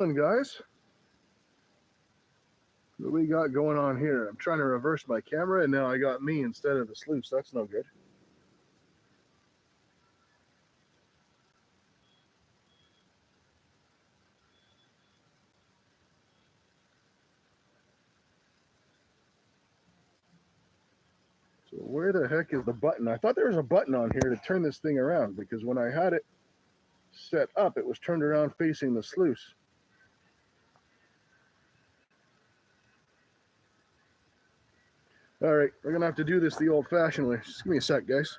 Guys, what we got going on here? I'm trying to reverse my camera and now I got me instead of the sluice. That's no good. So where the heck is the button? I thought there was a button on here to turn this thing around because when I had it set up, it was turned around facing the sluice. All right, we're gonna have to do this the old-fashioned way. Just give me a sec, guys.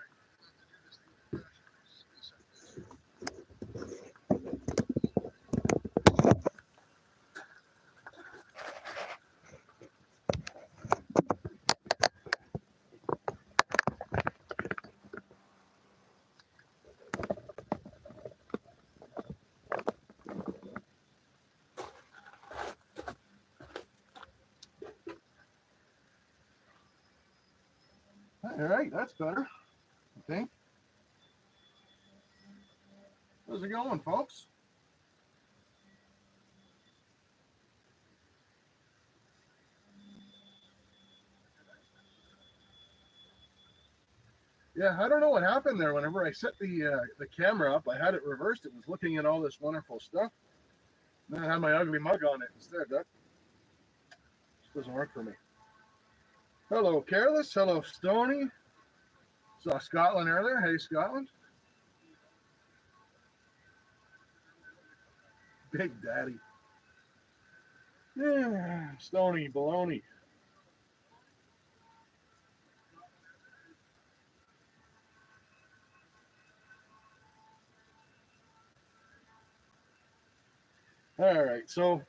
All right, that's better, I think. How's it going, folks? Yeah, I don't know what happened there. Whenever I set the camera up, I had it reversed. It was looking at all this wonderful stuff. Then I had my ugly mug on it instead. That just doesn't work for me. Hello, Careless. Hello, Stony. Saw Scotland earlier. Hey, Scotland. Big Daddy. Yeah, Stony baloney. All right, so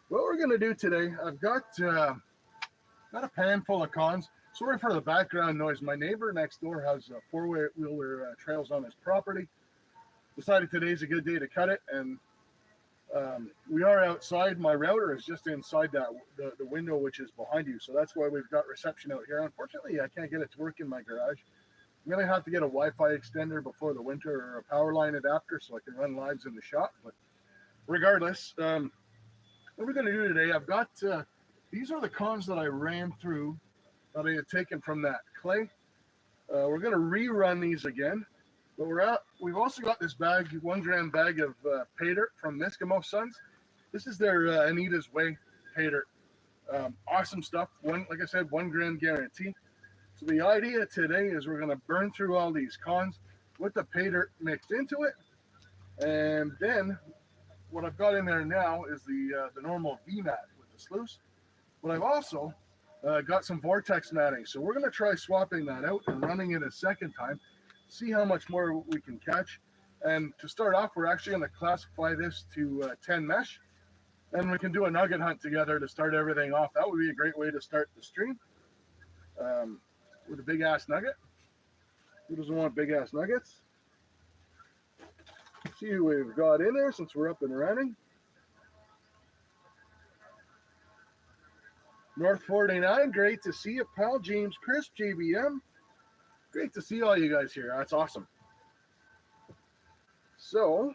what we're gonna do today, I've got a pan full of cons. Sorry for the background noise. My neighbor next door has four-wheeler trails on his property. Decided today's a good day to cut it, and we are outside. My router is just inside the window, which is behind you. So that's why we've got reception out here. Unfortunately, I can't get it to work in my garage. I'm going to have to get a Wi-Fi extender before the winter or a power line adapter so I can run lives in the shop. But regardless, what we're going to do today, I've got, these are the cons that I ran through that I had taken from that clay. We're going to rerun these again. But we've also got this bag, 1 gram bag of Paydirt from Misskimoson. This is their Anita's Way Paydirt. Awesome stuff. Like I said, 1 gram guarantee. So the idea today is we're going to burn through all these cons with the Paydirt mixed into it. And then what I've got in there now is the normal V-mat with the sluice. But I've also got some Vortex matting. So we're going to try swapping that out and running it a second time. See how much more we can catch. And to start off, we're actually going to classify this to 10 mesh. And we can do a nugget hunt together to start everything off. That would be a great way to start the stream with a big-ass nugget. Who doesn't want big-ass nuggets? See who we've got in there since we're up and running. North 49, great to see you, pal. James Chris, JBM. Great to see all you guys here. That's awesome. So,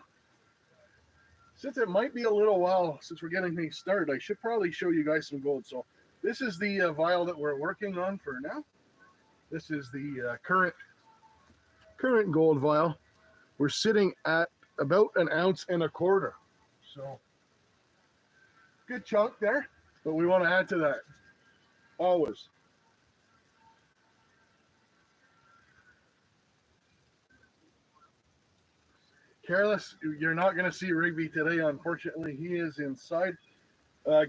since it might be a little while since we're getting things started, I should probably show you guys some gold. So, this is the vial that we're working on for now. This is the current gold vial. We're sitting at about 1.25 ounces. So, good chunk there, but we want to add to that always. Careless, you're not going to see Rigby today. Unfortunately, he is inside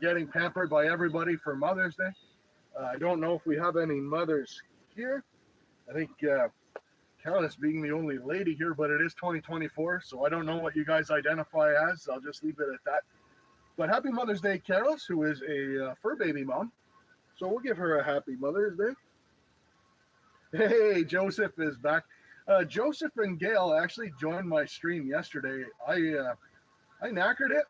getting pampered by everybody for Mother's Day. I don't know if we have any mothers here. I think Careless being the only lady here, but it is 2024, so I don't know what you guys identify as. I'll just leave it at that. But happy Mother's Day, Careless, who is a fur baby mom. So we'll give her a happy Mother's Day. Hey, Joseph is back. Joseph and Gail actually joined my stream yesterday. I knackered it,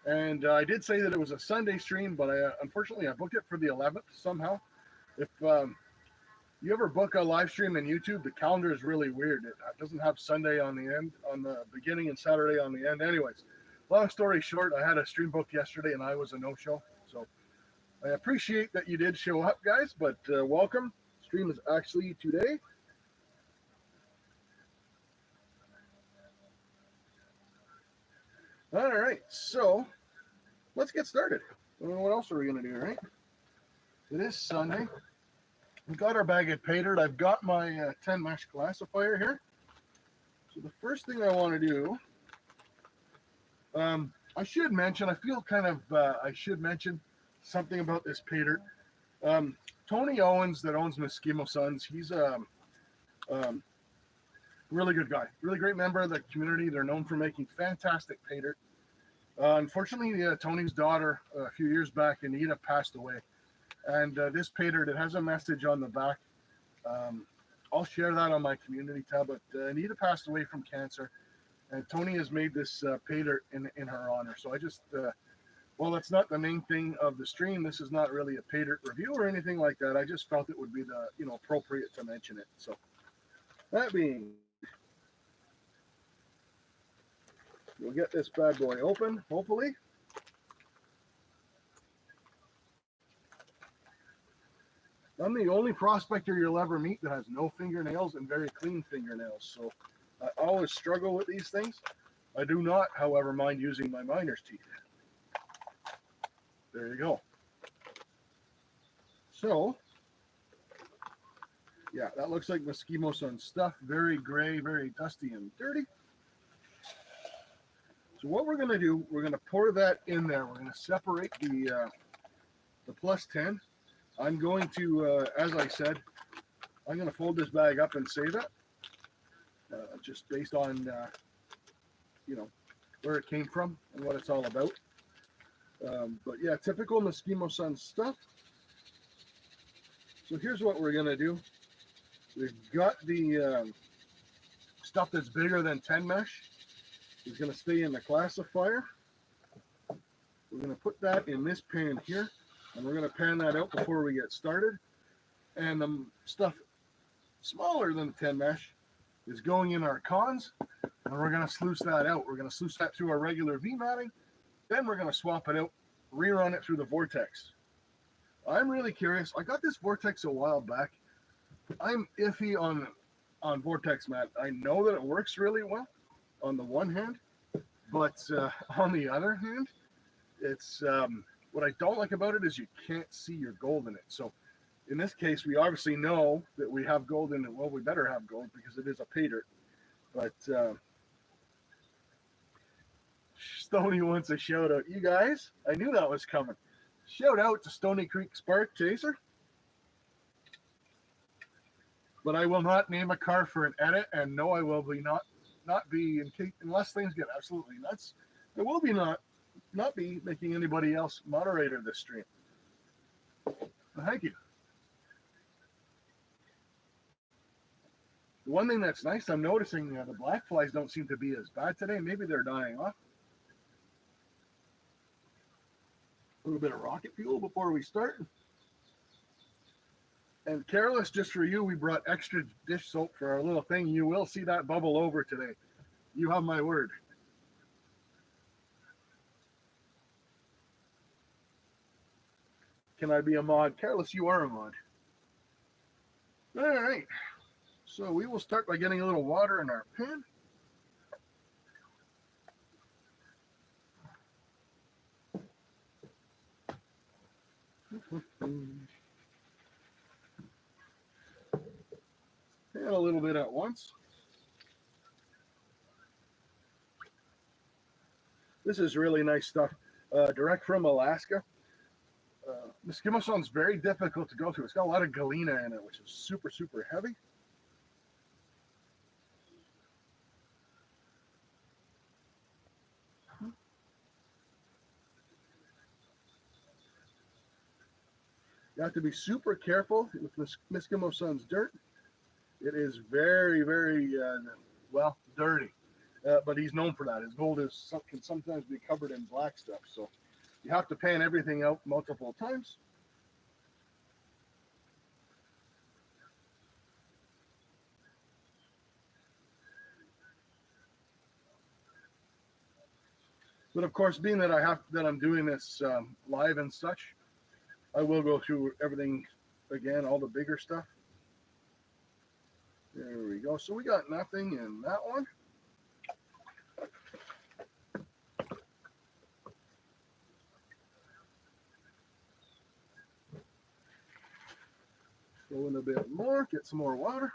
and I did say that it was a Sunday stream, but unfortunately I booked it for the 11th somehow. If you ever book a live stream in YouTube, the calendar is really weird. It doesn't have Sunday on the end, on the beginning, and Saturday on the end. Anyways, long story short, I had a stream booked yesterday and I was a no-show. So I appreciate that you did show up, guys, but welcome. Stream is actually today. All right, so let's get started. What else are we going to do, right? It is Sunday. We got our bag of Paydirt. I've got my 10 mesh classifier here. So the first thing I want to do, I should mention, I feel kind of, I should mention something about this Paydirt. Tony Owens that owns Misskimoson, he's a really good guy, really great member of the community. They're known for making fantastic Paydirt. Unfortunately, Tony's daughter a few years back, Anita, passed away. And this Paydirt, it has a message on the back. I'll share that on my community tab, but Anita passed away from cancer. And Tony has made this Paydirt in her honor. So I just, well, that's not the main thing of the stream. This is not really a Paydirt review or anything like that. I just felt it would be the, appropriate to mention it. So that being, we'll get this bad boy open, hopefully. I'm the only prospector you'll ever meet that has no fingernails and very clean fingernails. So I always struggle with these things. I do not, however, mind using my miner's teeth. There you go. So, yeah, that looks like Misskimoson stuff. Very gray, very dusty and dirty. So what we're going to do, we're going to pour that in there. We're going to separate the plus 10. I'm going to, as I said, I'm going to fold this bag up and save it. Just based on, where it came from and what it's all about. But yeah, typical Misskimoson stuff. So here's what we're going to do. We've got the stuff that's bigger than 10 mesh. It's going to stay in the classifier. We're going to put that in this pan here. And we're going to pan that out before we get started. And the stuff smaller than 10 mesh is going in our cons. And we're going to sluice that out. We're going to sluice that through our regular V matting. Then we're going to swap it out, rerun it through the Vortex. I'm really curious. I got this Vortex a while back. I'm iffy on Vortex mat. I know that it works really well on the one hand, but on the other hand, it's what I don't like about it is you can't see your gold in it. So in this case, we obviously know that we have gold in it. Well, we better have gold because it is a Paydirt. But Stony wants a shout out. You guys, I knew that was coming. Shout out to Stony Creek Spark Chaser. But I will not name a car for an edit, and no, I will be not be in case unless things get absolutely nuts. I will be not be making anybody else moderator this stream. Well, thank you. The one thing that's nice, I'm noticing the black flies don't seem to be as bad today. Maybe they're dying off. A little bit of rocket fuel before we start. And Careless, just for you, we brought extra dish soap for our little thing. You will see that bubble over today. You have my word. Can I be a mod? Careless, you are a mod. All right. So we will start by getting a little water in our pan. And a little bit at once. This is really nice stuff. Direct from Alaska. Misskimoson's very difficult to go through. It's got a lot of galena in it, which is super, super heavy. You have to be super careful with Misskimoson's dirt. It is very, very, well, dirty. But he's known for that. His gold can sometimes be covered in black stuff. So you have to pan everything out multiple times. But of course, being that I'm doing this live and such, I will go through everything again, all the bigger stuff. There we go. So we got nothing in that one. Throw in a bit more, get some more water.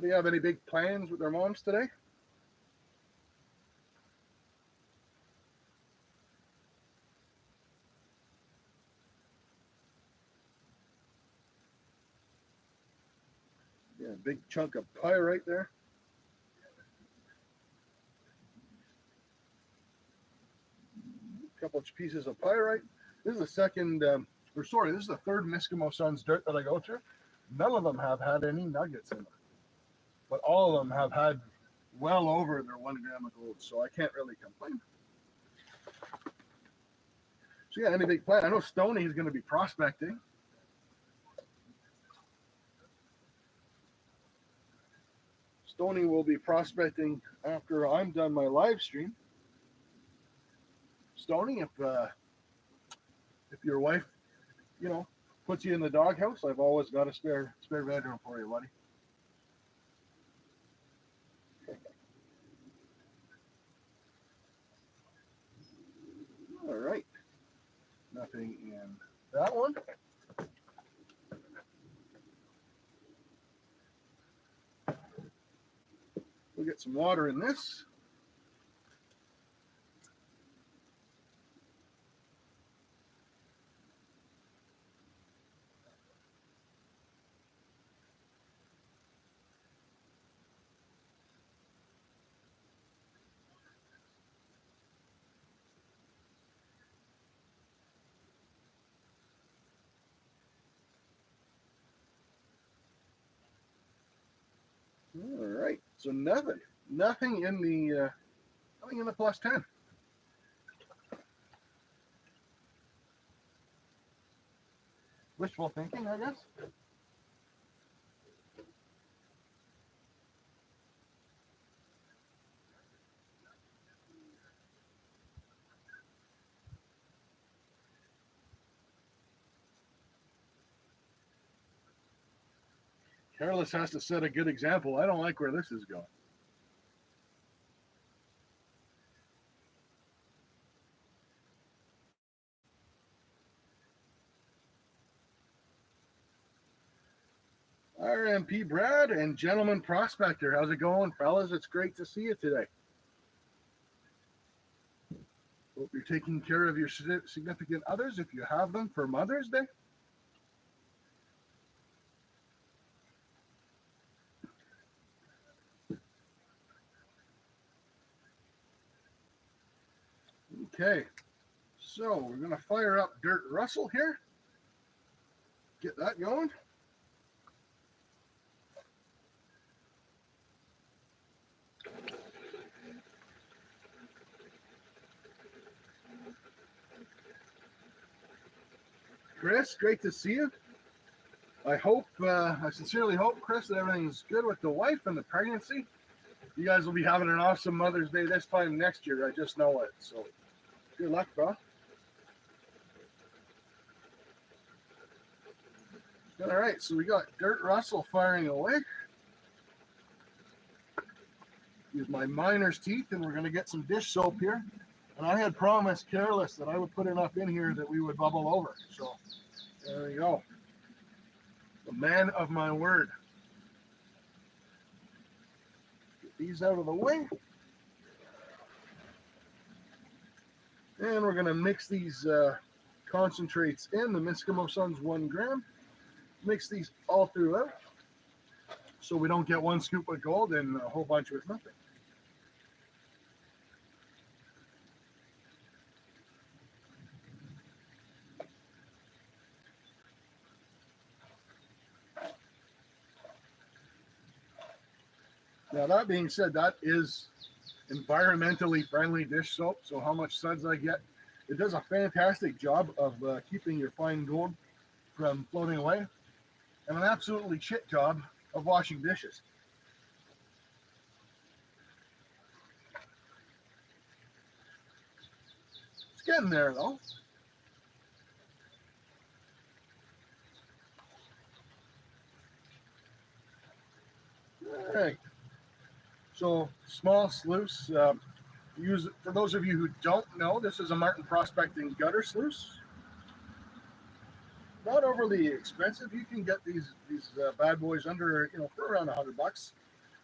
Do you have any big plans with their moms today? Yeah, big chunk of pie right there. A couple of pieces of pyrite. This is the second, this is the third Misskimoson dirt that I go through. None of them have had any nuggets in them, but all of them have had well over their 1 gram of gold, so I can't really complain. So yeah, any big plan? I know Stoney is going to be prospecting. Stoney will be prospecting after I'm done my live stream. Stoney, if your wife, puts you in the doghouse, I've always got a spare bedroom for you, buddy. All right, nothing in that one. We'll get some water in this. All right, so nothing in the plus 10. Wishful thinking, I guess. Careless has to set a good example. I don't like where this is going. RMP Brad and Gentleman Prospector. How's it going, fellas? It's great to see you today. Hope you're taking care of your significant others if you have them for Mother's Day. Okay, so we're going to fire up Dirt Russell here. Get that going. Chris, great to see you. I sincerely hope, Chris, that everything's good with the wife and the pregnancy. You guys will be having an awesome Mother's Day this time next year. I just know it. So good luck, bro. All right, so we got Dirt Russell firing away. Use my miner's teeth, and we're going to get some dish soap here. And I had promised Careless that I would put enough in here that we would bubble over. So there we go. The man of my word. Get these out of the way. And we're going to mix these concentrates in. The Misskimoson's 1 gram. Mix these all throughout so we don't get 1 scoop of gold and a whole bunch with nothing. Now, that being said, that is environmentally friendly dish soap. So how much suds I get It does a fantastic job of keeping your fine gold from floating away, and an absolutely shit job of washing dishes. It's getting there though. All right. So small sluice. Use for those of you who don't know, this is a Martin Prospecting gutter sluice. Not overly expensive. You can get these bad boys under for around $100.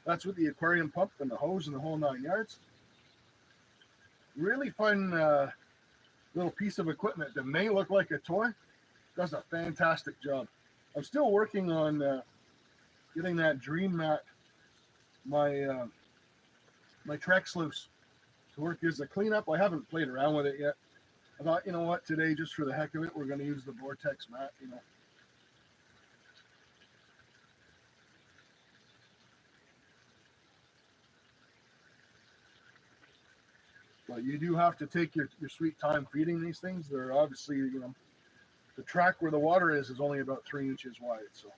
That's with the aquarium pump and the hose and the whole 9 yards. Really fun little piece of equipment that may look like a toy. Does a fantastic job. I'm still working on getting that dream mat, my Trek sluice, to work as a cleanup. I haven't played around with it yet. I thought, you know what, today, just for the heck of it, we're going to use the Vortex mat, But you do have to take your sweet time feeding these things. They're obviously, the track where the water is only about 3 inches wide, so.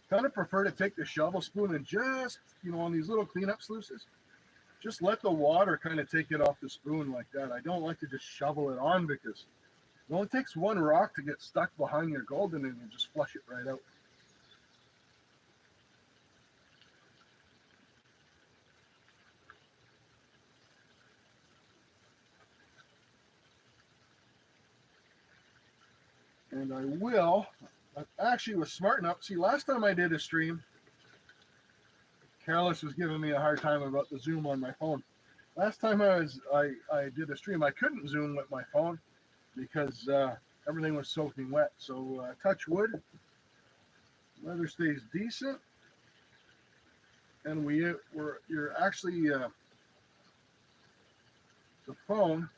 Kind of prefer to take the shovel spoon and just, on these little cleanup sluices, just let the water kind of take it off the spoon like that. I don't like to just shovel it on because it only takes one rock to get stuck behind your gold and then you just flush it right out. And I actually was smart enough. See, last time I did a stream, Careless was giving me a hard time about the zoom on my phone. Last time I did a stream, I couldn't zoom with my phone because everything was soaking wet. So touch wood, weather stays decent, and you're actually the phone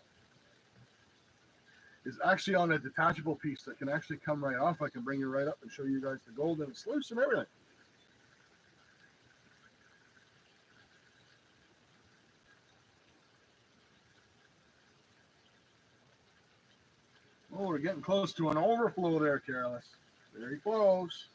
is actually on a detachable piece that can actually come right off. I can bring you right up and show you guys the gold and sluice and everything. Oh, we're getting close to an overflow there, Careless. Very close.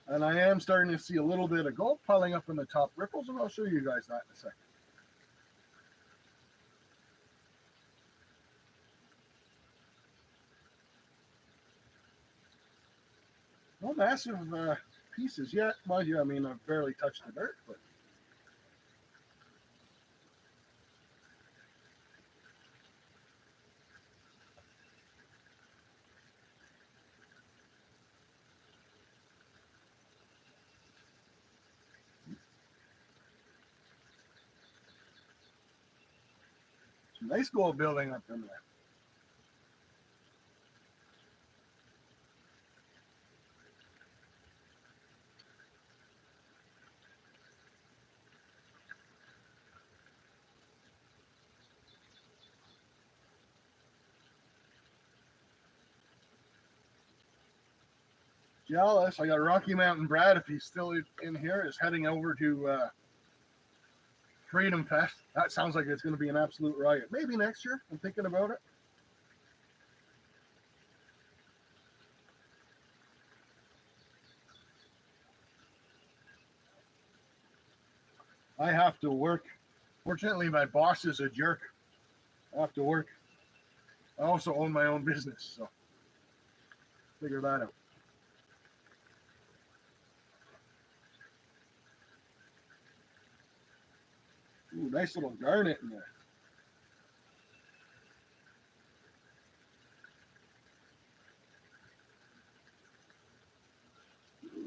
And I am starting to see a little bit of gold piling up in the top ripples, and I'll show you guys that in a second. No massive pieces yet, mind you. I mean, I've barely touched the dirt, but some nice gold building up in there. Jealous. I got Rocky Mountain Brad, if he's still in here, is heading over to Freedom Fest. That sounds like it's going to be an absolute riot. Maybe next year. I'm thinking about it. I have to work. Fortunately, my boss is a jerk. I have to work. I also own my own business, so figure that out. Ooh, nice little garnet in there.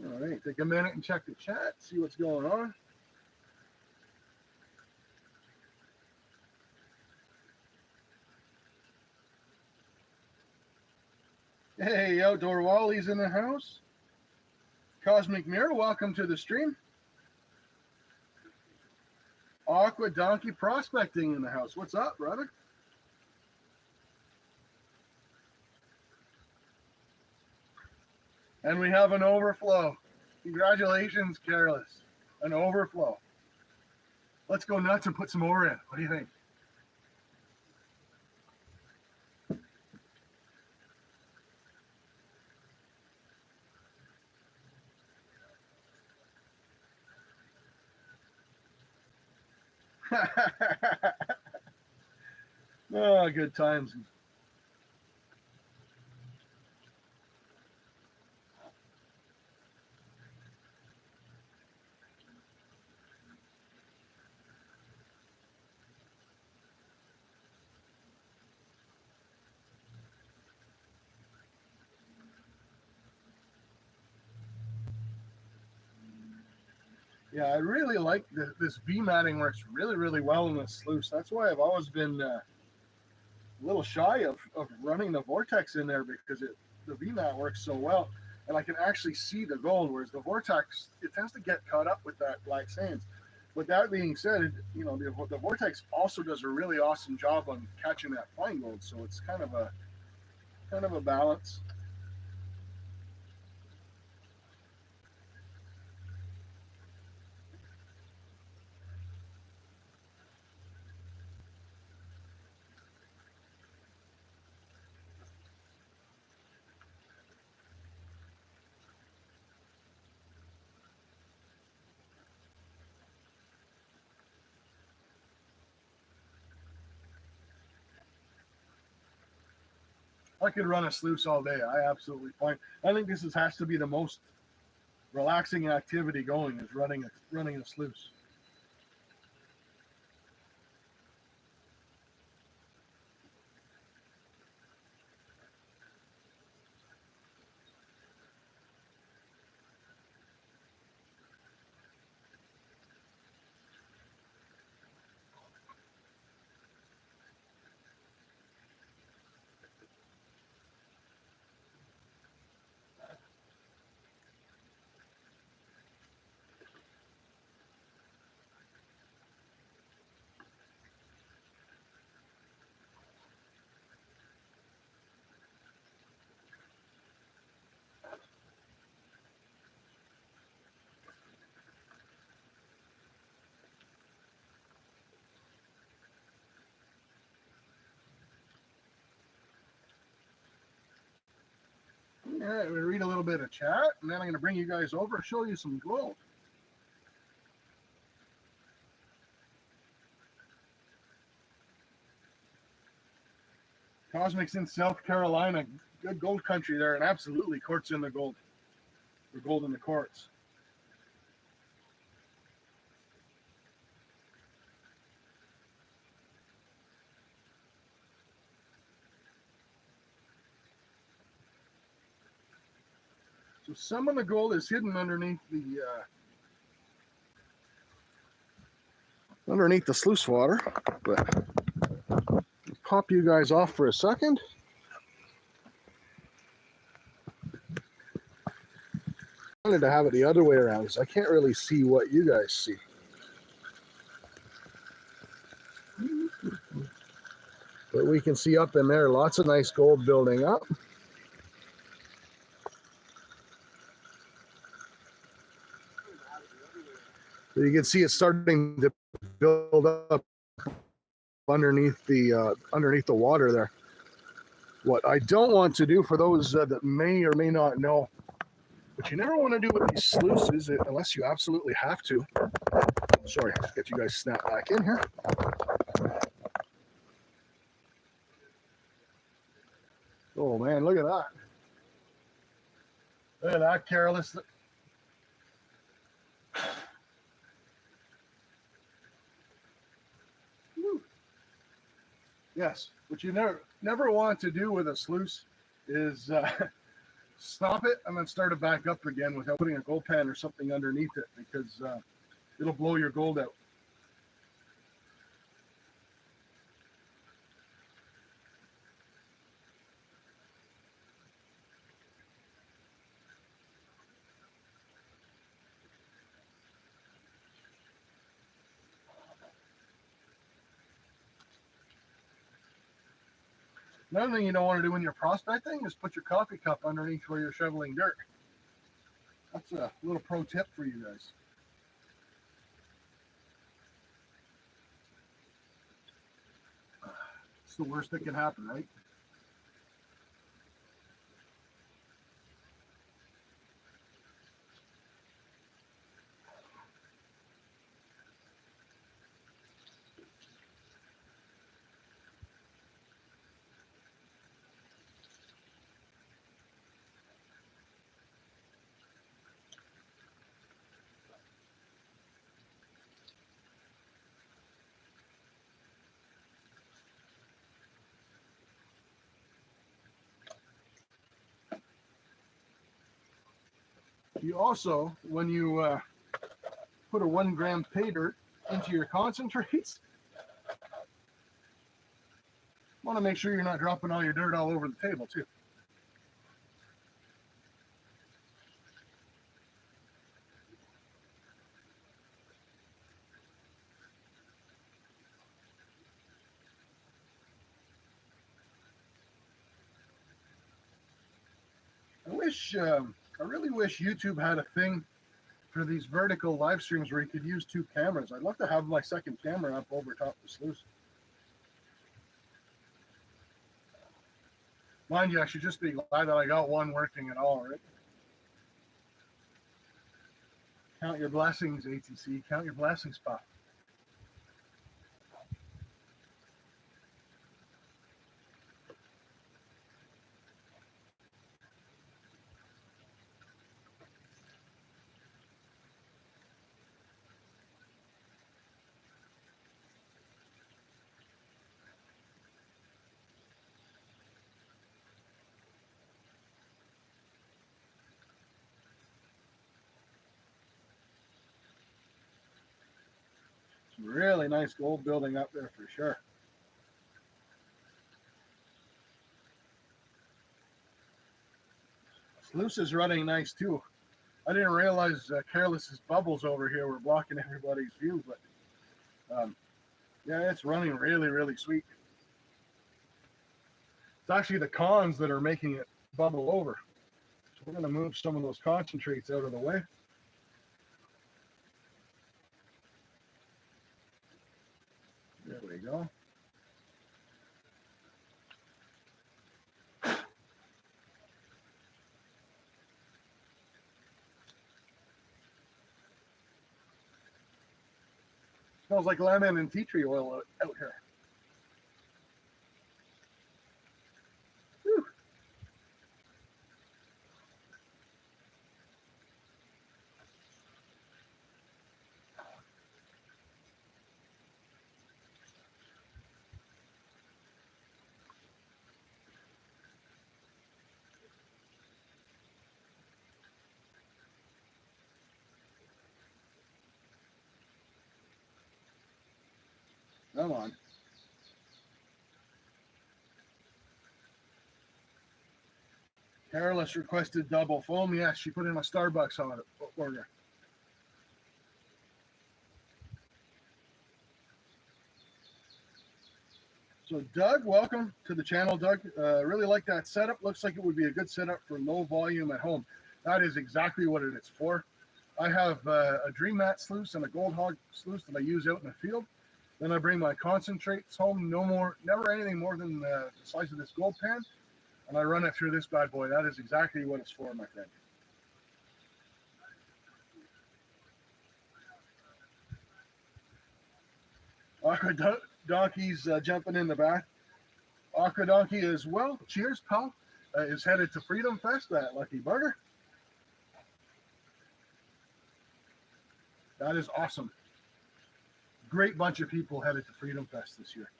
All right, take a minute and check the chat, see what's going on. Hey, Outdoor Wally's in the house. Cosmic Mirror, welcome to the stream. Aqua Donkey Prospecting in the house. What's up, brother? And we have an overflow. Congratulations, Careless. An overflow. Let's go nuts and put some more in. What do you think? Oh, good times. Yeah, I really like this V matting works really well in this sluice. That's why I've always been a little shy of running the Vortex in there because the V mat works so well, and I can actually see the gold. Whereas the Vortex, it tends to get caught up with that black sands. But that being said, you know the Vortex also does a really awesome job on catching that fine gold. So it's kind of a balance. I could run a sluice all day. I absolutely fine. I think has to be the most relaxing activity going is running a sluice. All right, we're going to read a little bit of chat, and then I'm going to bring you guys over and show you some gold. Cosmic's in South Carolina. Good gold country there, and absolutely quartz in the gold. The gold in the quartz. So some of the gold is hidden underneath the sluice water, but I'll pop you guys off for a second. I wanted to have it the other way around because I can't really see what you guys see. But we can see up in there lots of nice gold building up. So you can see it starting to build up underneath the water there. What I don't want to do, for those that may or may not know, what you never want to do with these sluices, unless you absolutely have to. Sorry, get you guys snap back in here. Oh man, look at that. Look at that, Careless. Yes, what you never want to do with a sluice is stop it and then start it back up again without putting a gold pan or something underneath it, because it'll blow your gold out. Another thing you don't want to do when you're prospecting is put your coffee cup underneath where you're shoveling dirt. That's a little pro tip for you guys. It's the worst that can happen, right? You also, when you put a 1 gram pay dirt into your concentrates, want to make sure you're not dropping all your dirt all over the table too. I really wish YouTube had a thing for these vertical live streams where you could use 2 cameras. I'd love to have my second camera up over top the sluice. Mind you, I should just be glad that I got one working at all, right? Count your blessings, ATC. Count your blessings, Pop. Some really nice gold building up there for sure. Sluice is running nice too. I didn't realize Careless's bubbles over here were blocking everybody's view, but yeah, it's running really, really sweet. It's actually the cons that are making it bubble over. So we're going to move some of those concentrates out of the way. There we go. Smells like lemon and tea tree oil out here. Whew. Come on. Careless requested double foam. Yes, she put in a Starbucks on it order. So Doug, welcome to the channel, Doug. Really like that setup. Looks like it would be a good setup for low volume at home. That is exactly what it is for. I have a Dream Mat sluice and a Gold Hog sluice that I use out in the field. Then I bring my concentrates home, never anything more than the size of this gold pan, and I run it through this bad boy. That is exactly what it's for, my friend. Aqua Donkey's jumping in the back. Aqua Donkey as well. Cheers, pal. Is headed to Freedom Fest at Lucky Burger. That is awesome. Great bunch of people headed to Freedom Fest this year.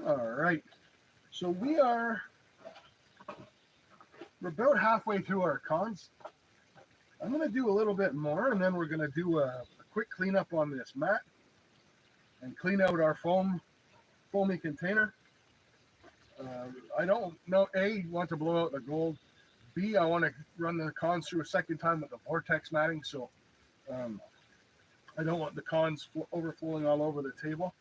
All right. So we're about halfway through our cons. I'm going to do a little bit more, and then we're going to do a quick cleanup on this mat and clean out our foamy container. I don't know, A, want to blow out the gold. B, I want to run the cons through a second time with the Vortex matting, so I don't want the cons overflowing all over the table.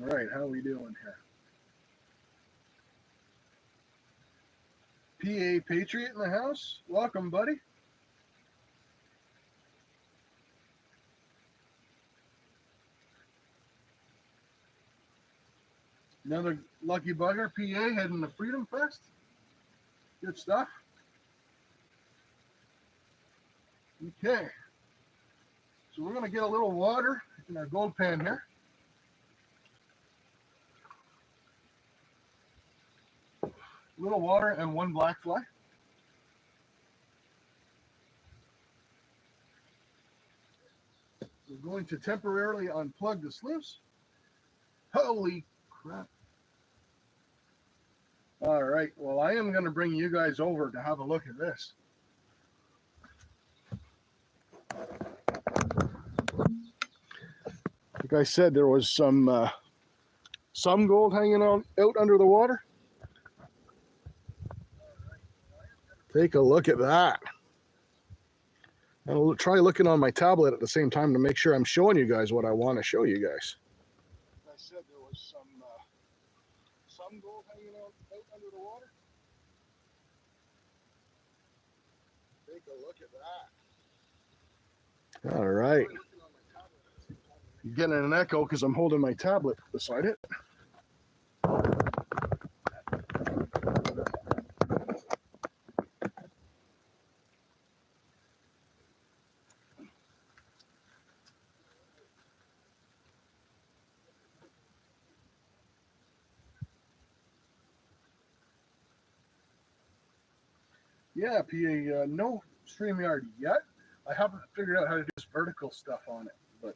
All right, how are we doing here? PA Patriot in the house. Welcome, buddy. Another lucky bugger, PA, heading to Freedom Fest. Good stuff. Okay. So we're going to get a little water in our gold pan here. A little water and one black fly. We're going to temporarily unplug the sluice. Holy crap. All right, well, I am going to bring you guys over to have a look at this. Like I said, there was some gold hanging out under the water. Take a look at that. I'll try looking on my tablet at the same time to make sure I'm showing you guys what I want to show you guys. Like I said, there was some gold hanging out under the water. Take a look at that. All right. You're getting an echo because I'm holding my tablet beside it. Yeah, PA, no StreamYard yet. I haven't figured out how to do this vertical stuff on it, but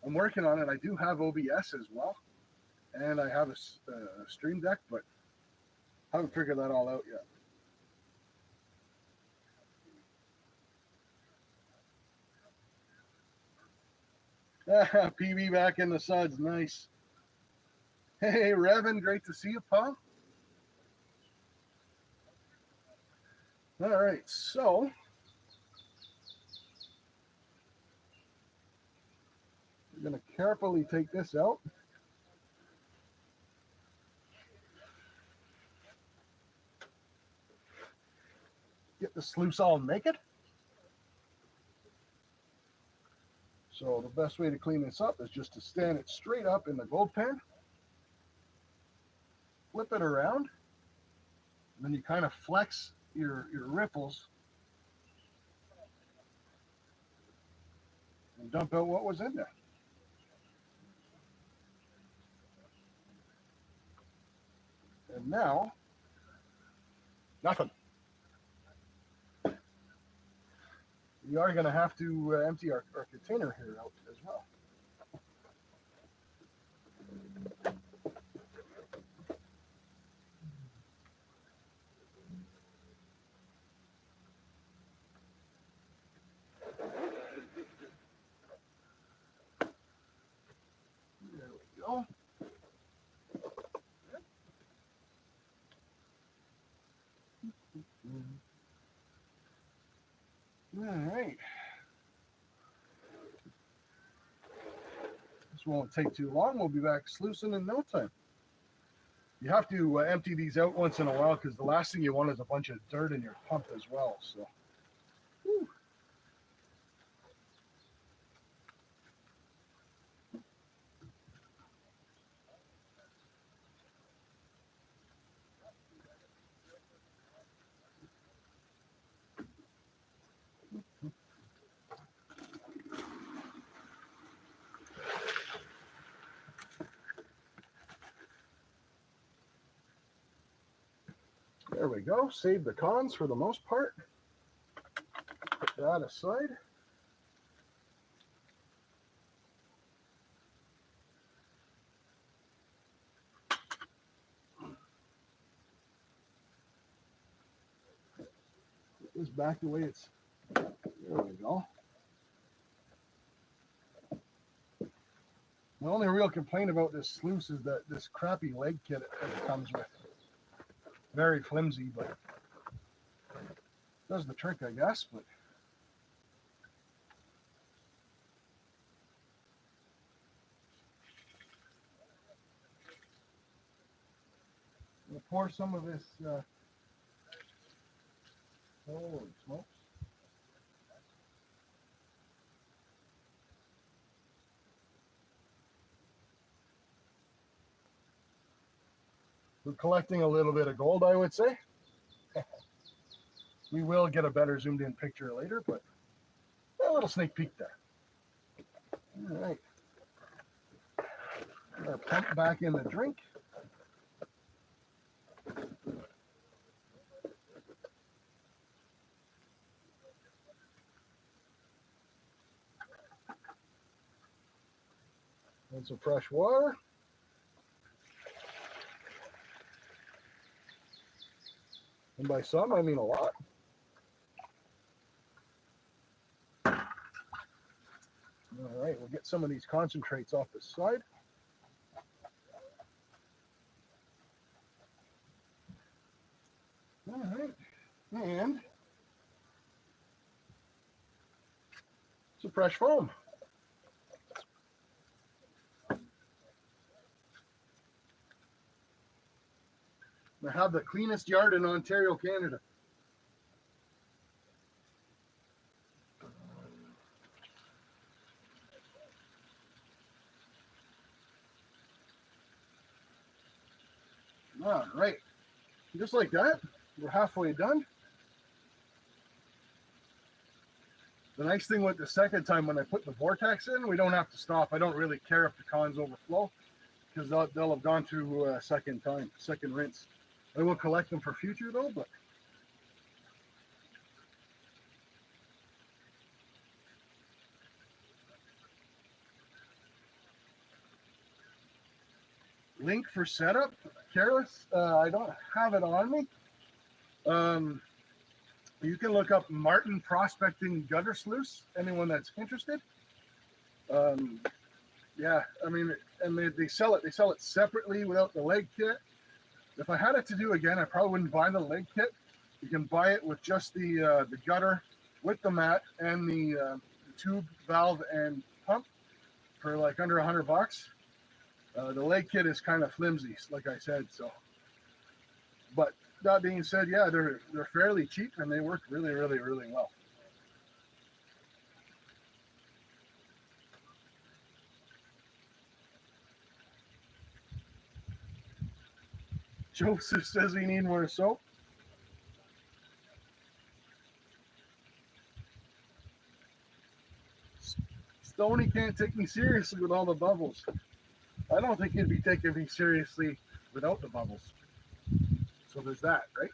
I'm working on it. I do have OBS as well, and I have a Stream Deck, but haven't figured that all out yet. PB back in the suds, nice. Hey, Revan, great to see you, pal. All right, so we're going to carefully take this out. Get the sluice all naked. So the best way to clean this up is just to stand it straight up in the gold pan, flip it around, and then you kind of flex your ripples and dump out what was in there. And now, nothing. We are going to have to empty our container here out as well. There we go. All right. This won't take too long. We'll be back sluicing in no time. You have to empty these out once in a while because the last thing you want is a bunch of dirt in your pump as well. So, whew. There we go. Save the cons for the most part. Put that aside. Put this back the way it's. There we go. The only real complaint about this sluice is that this crappy leg kit it comes with. Very flimsy, but does the trick, I guess. But we'll pour some of this. Holy smokes! We're collecting a little bit of gold, I would say. We will get a better zoomed in picture later, but a little sneak peek there. All right. Our pump back in the drink. And some fresh water. And by some, I mean a lot. All right, we'll get some of these concentrates off the side. All right, and some fresh foam. I have the cleanest yard in Ontario, Canada. All right, just like that, we're halfway done. The nice thing with the second time when I put the Vortex in, we don't have to stop. I don't really care if the cons overflow because they'll have gone through a second rinse. I will collect them for future though, but link for setup, careless. I don't have it on me. You can look up Martin Prospecting Gutter Sluice, anyone that's interested. Yeah, I mean, and they sell it separately without the leg kit. If I had it to do again, I probably wouldn't buy the leg kit. You can buy it with just the gutter with the mat and the tube, valve, and pump for like under $100. The leg kit is kind of flimsy, like I said. So, but that being said, yeah, they're fairly cheap and they work really, really, really well. Joseph says we need more soap. Stoney can't take me seriously with all the bubbles. I don't think he'd be taking me seriously without the bubbles. So there's that, right?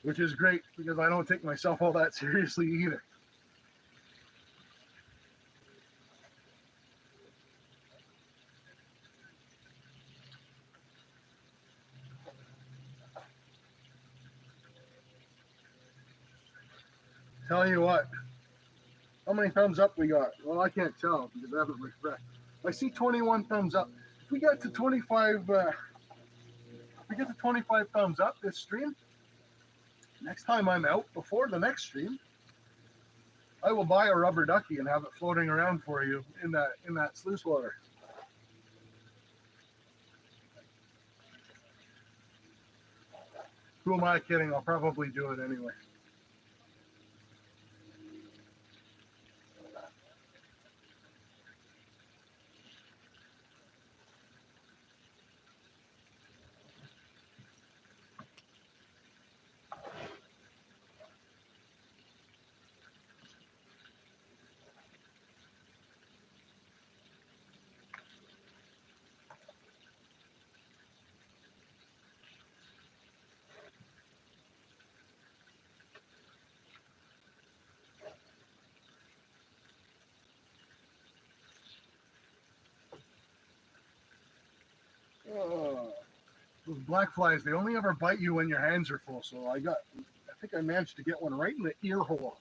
Which is great because I don't take myself all that seriously either. Tell you what, how many thumbs up we got? Well, I can't tell because I haven't refreshed. I see 21 thumbs up. If we get to 25, thumbs up this stream, next time I'm out before the next stream, I will buy a rubber ducky and have it floating around for you in that sluice water. Who am I kidding? I'll probably do it anyway. Those black flies, they only ever bite you when your hands are full. So I think I managed to get one right in the ear hole.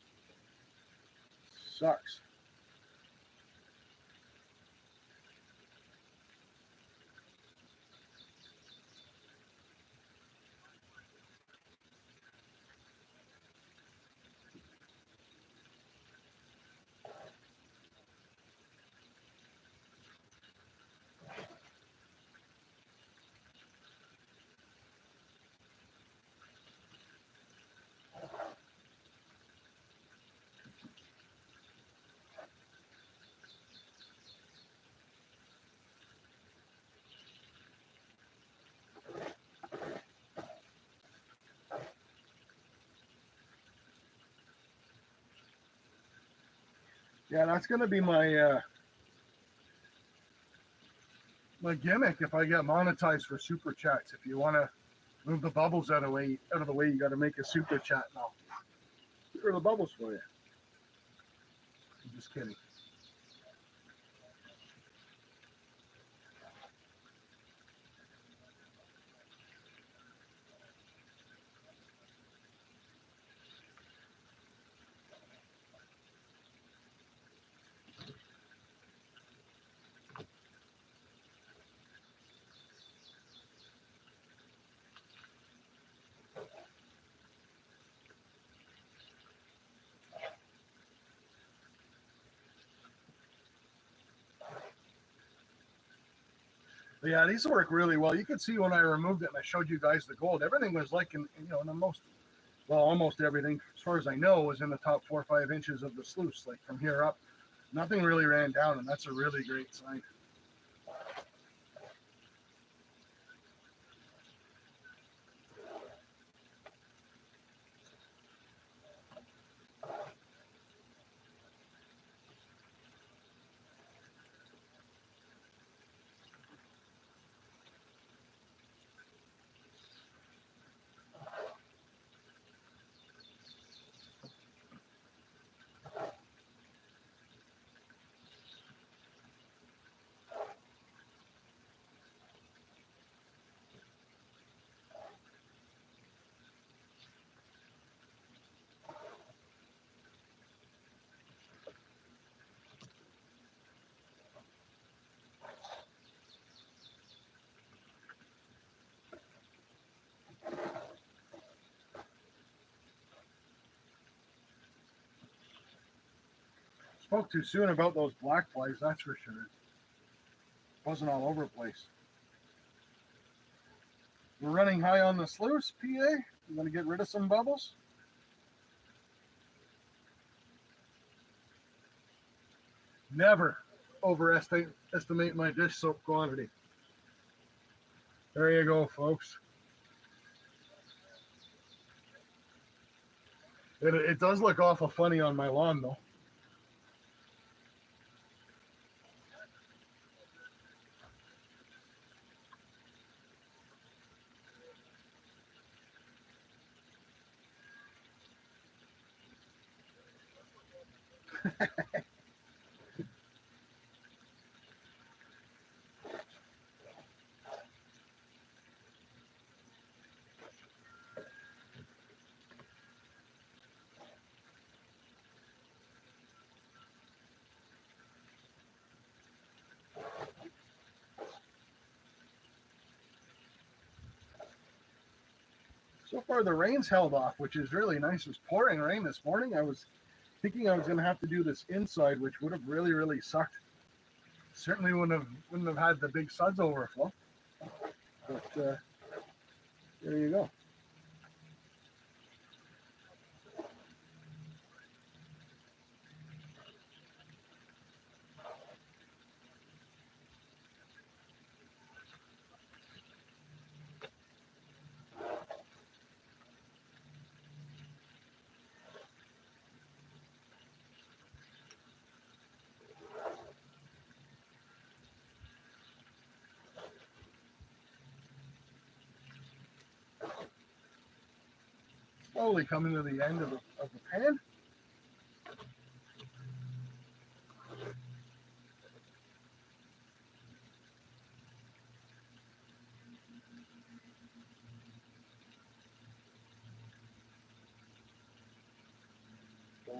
Sucks. Yeah, that's gonna be my my gimmick if I get monetized for super chats. If you want to move the bubbles out of the way, you got to make a super chat now. Here are the bubbles for you. I'm just kidding. But yeah, these work really well. You could see when I removed it and I showed you guys the gold, everything was like in the most, well, almost everything, as far as I know, was in the top 4 or 5 inches of the sluice. Like from here up, nothing really ran down, and that's a really great sign. Spoke too soon about those black flies, that's for sure. Wasn't all over the place. We're running high on the sluice, PA. You want to get rid of some bubbles? Never overestimate my dish soap quantity. There you go, folks. It does look awful funny on my lawn, though. So far, the rain's held off, which is really nice. It was pouring rain this morning. I was thinking I was going to have to do this inside, which would have really, really sucked. Certainly wouldn't have had the big suds overflow. But there you go. Slowly coming to the end of the pan.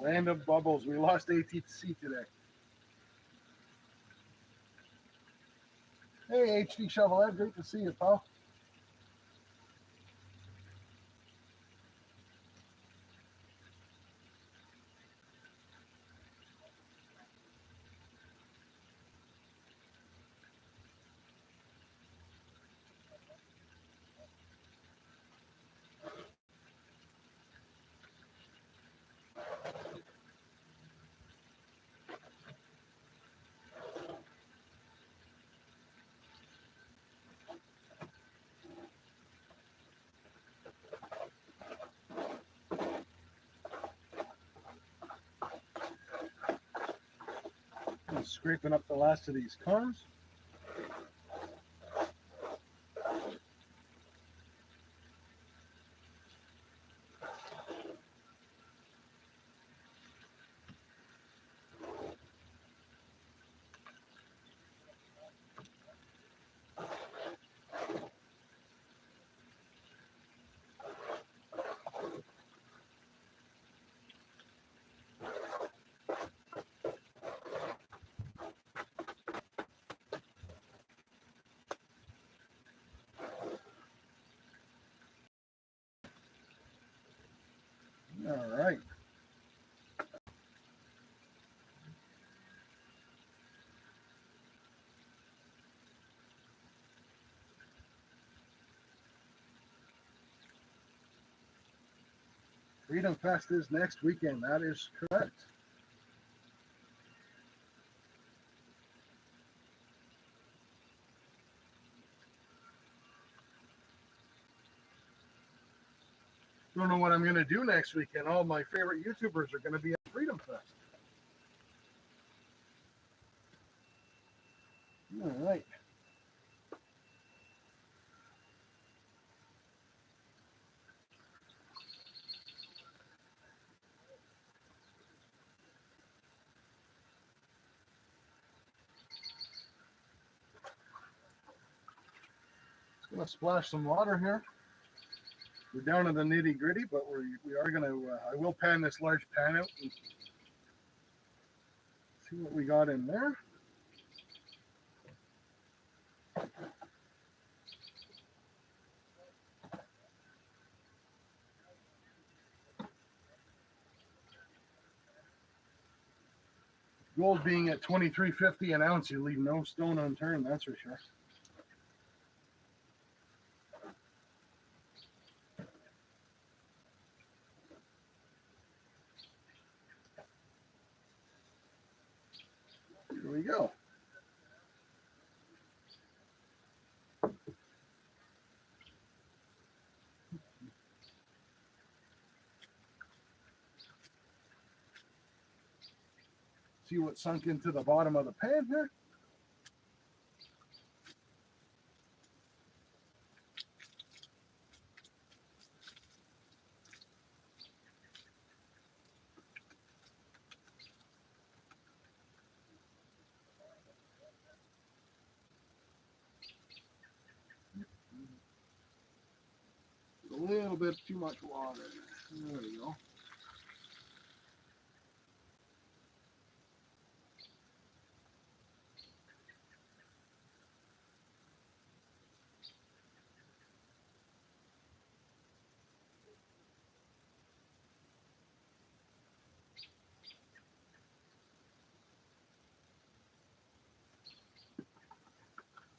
Random bubbles. We lost ATC today. Hey, HD Shovelhead, great to see you, pal. I'm scraping up the last of these cons. All right. Freedom Fest is next weekend. That is correct. Don't know what I'm going to do next weekend. All my favorite YouTubers are going to be at Freedom Fest. All right. Just going to splash some water here. We're down to the nitty gritty, but we are going to, I will pan this large pan out and see what we got in there. Gold being at $23.50 an ounce, you leave no stone unturned, that's for sure. Here we go. See what sunk into the bottom of the pan here? A little bit too much water. There we go.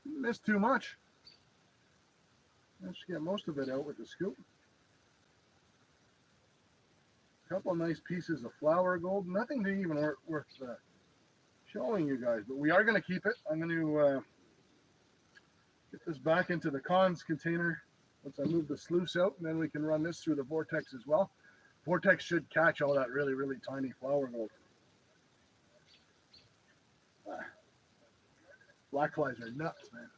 Missed too much. Let's get most of it out with the scoop. A couple of nice pieces of flour gold. Nothing to even worth showing you guys, but we are going to keep it. I'm going to get this back into the cons container once I move the sluice out, and then we can run this through the Vortex as well. Vortex should catch all that really, really tiny flour gold. Black flies are nuts, man.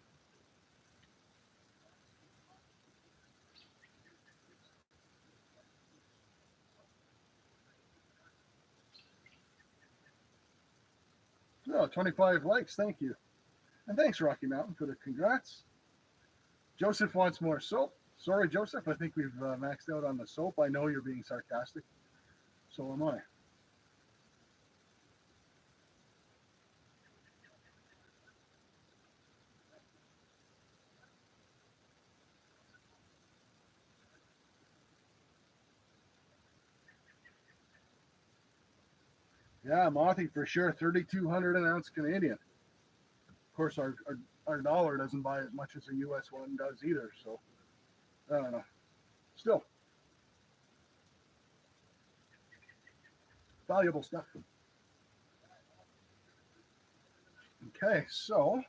Oh, 25 likes, thank you. And thanks, Rocky Mountain, for the congrats. Joseph wants more soap. Sorry, Joseph, I think we've maxed out on the soap. I know you're being sarcastic. So am I. Yeah, Mothy for sure. 3,200 an ounce Canadian. Of course, our dollar doesn't buy as much as a U.S. one does either. So I don't know. Still, valuable stuff. Okay, so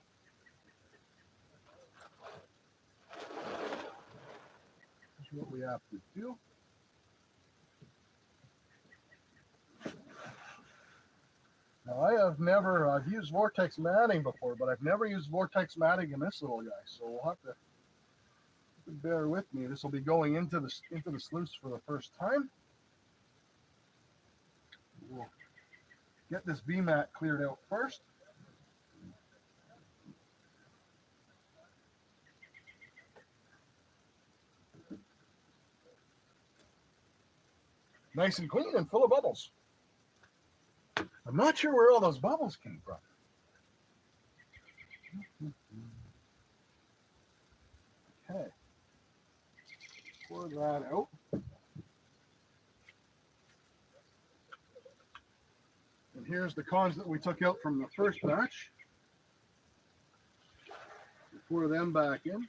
here's what we have to do. Now, I've used Vortex matting before, but I've never used Vortex matting in this little guy. So we'll have to bear with me. This will be going into the sluice for the first time. We'll get this V-mat cleared out first. Nice and clean and full of bubbles. I'm not sure where all those bubbles came from. Okay. Pour that out. And here's the cons that we took out from the first batch. Pour them back in.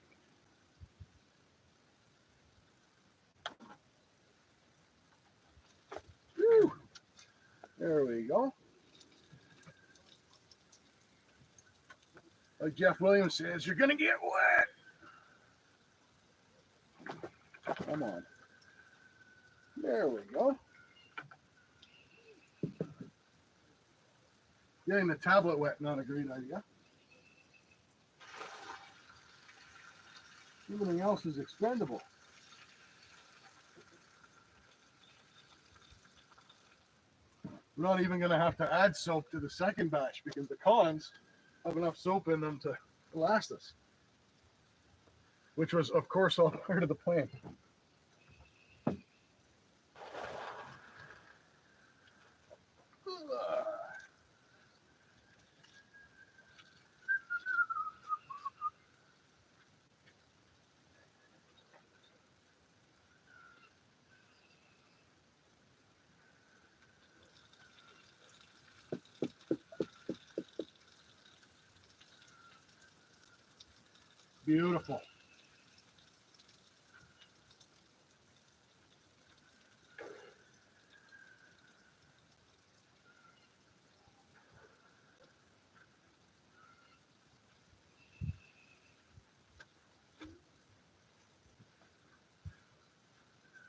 Whew. There we go. Like Jeff Williams says, you're going to get wet. Come on. There we go. Getting the tablet wet, not a great idea. Everything else is expendable. We're not even going to have to add soap to the second batch because the cons have enough soap in them to last us, which was, of course, all part of the plan. Beautiful.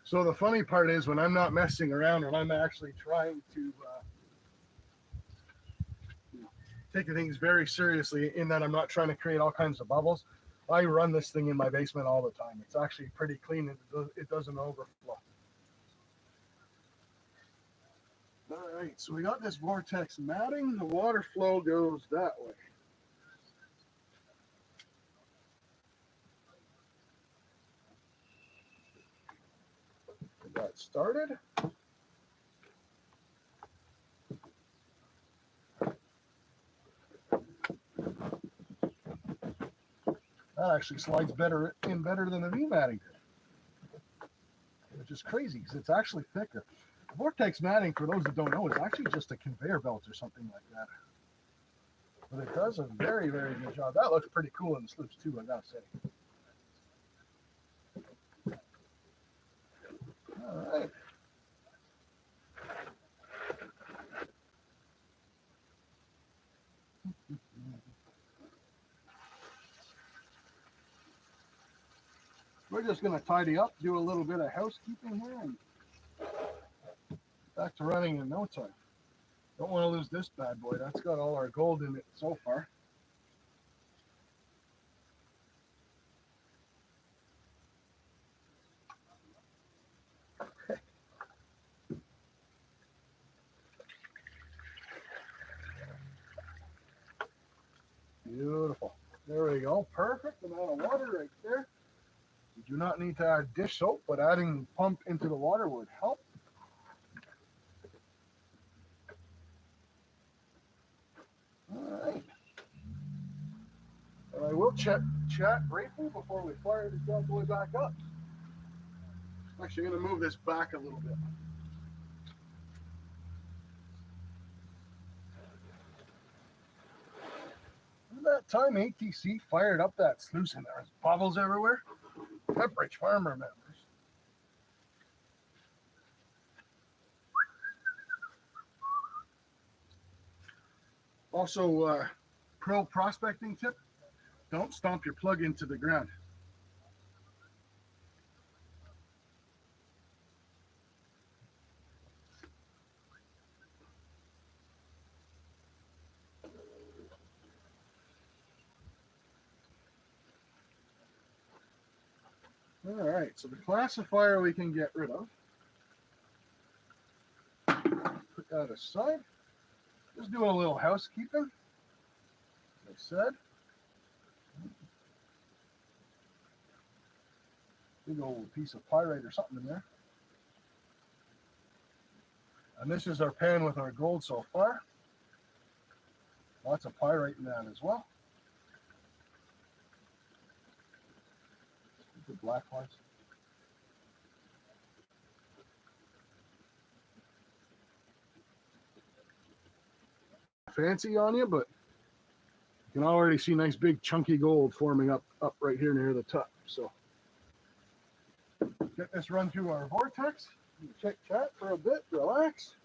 So the funny part is when I'm not messing around and I'm actually trying to take things very seriously in that I'm not trying to create all kinds of bubbles, I run this thing in my basement all the time. It's actually pretty clean and it doesn't overflow. All right, so we got this Vortex matting. The water flow goes that way. Got started. That actually slides better than the V-matting did, which is crazy because it's actually thicker. Vortex matting, for those that don't know, is actually just a conveyor belt or something like that. But it does a very, very good job. That looks pretty cool in the sluice too, I gotta say. All right. We're just going to tidy up, do a little bit of housekeeping here, and back to running in no time. Don't want to lose this bad boy. That's got all our gold in it so far. Beautiful. There we go. Perfect amount of water right there. You do not need to add dish soap, but adding pump into the water would help. All right. And I will chat briefly before we fire this bad boy back up. Actually, I'm going to move this back a little bit. That time ATC fired up that sluice and there was bubbles everywhere. Pepperidge Farm remembers. Also, pro prospecting tip, don't stomp your plug into the ground. All right, so the classifier we can get rid of. Put that aside. Just doing a little housekeeping, as I said. Big old piece of pyrite or something in there. And this is our pan with our gold so far. Lots of pyrite in that as well. The black ones. Fancy on you, but you can already see nice big chunky gold forming up right here near the top. So get this run through our vortex. Check chat for a bit, relax.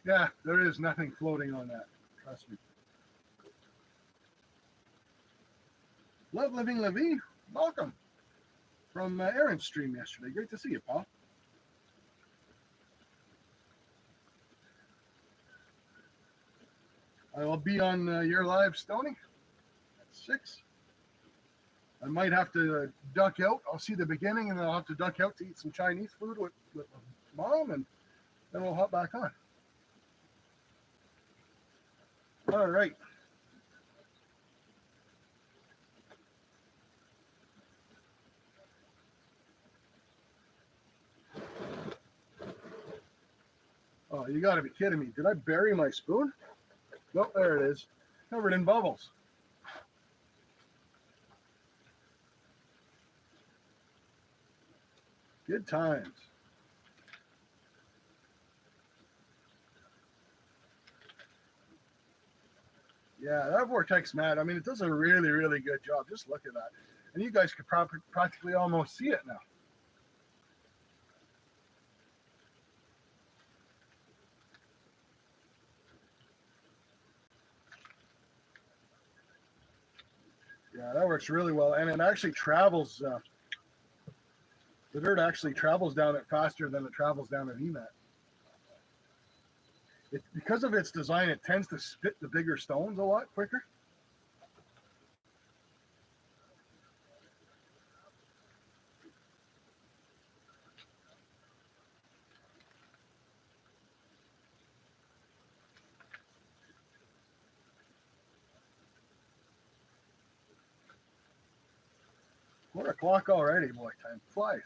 Yeah, there is nothing floating on that. Trust me. Love Living Levy, welcome from Aaron's stream yesterday. Great to see you, Paul. I will be on your live, Stony, at 6. I might have to duck out. I'll see the beginning, and then I'll have to duck out to eat some Chinese food with Mom, and then we'll hop back on. All right. Oh, you got to be kidding me. Did I bury my spoon? Nope, there it is. Covered in bubbles. Good times. Yeah, that Vortex mat, I mean, it does a really, really good job. Just look at that. And you guys could practically almost see it now. Yeah, that works really well. And it actually travels, the dirt actually travels down it faster than it travels down an EMAT. Because of its design, it tends to spit the bigger stones a lot quicker. What a clock already, boy. Time flies.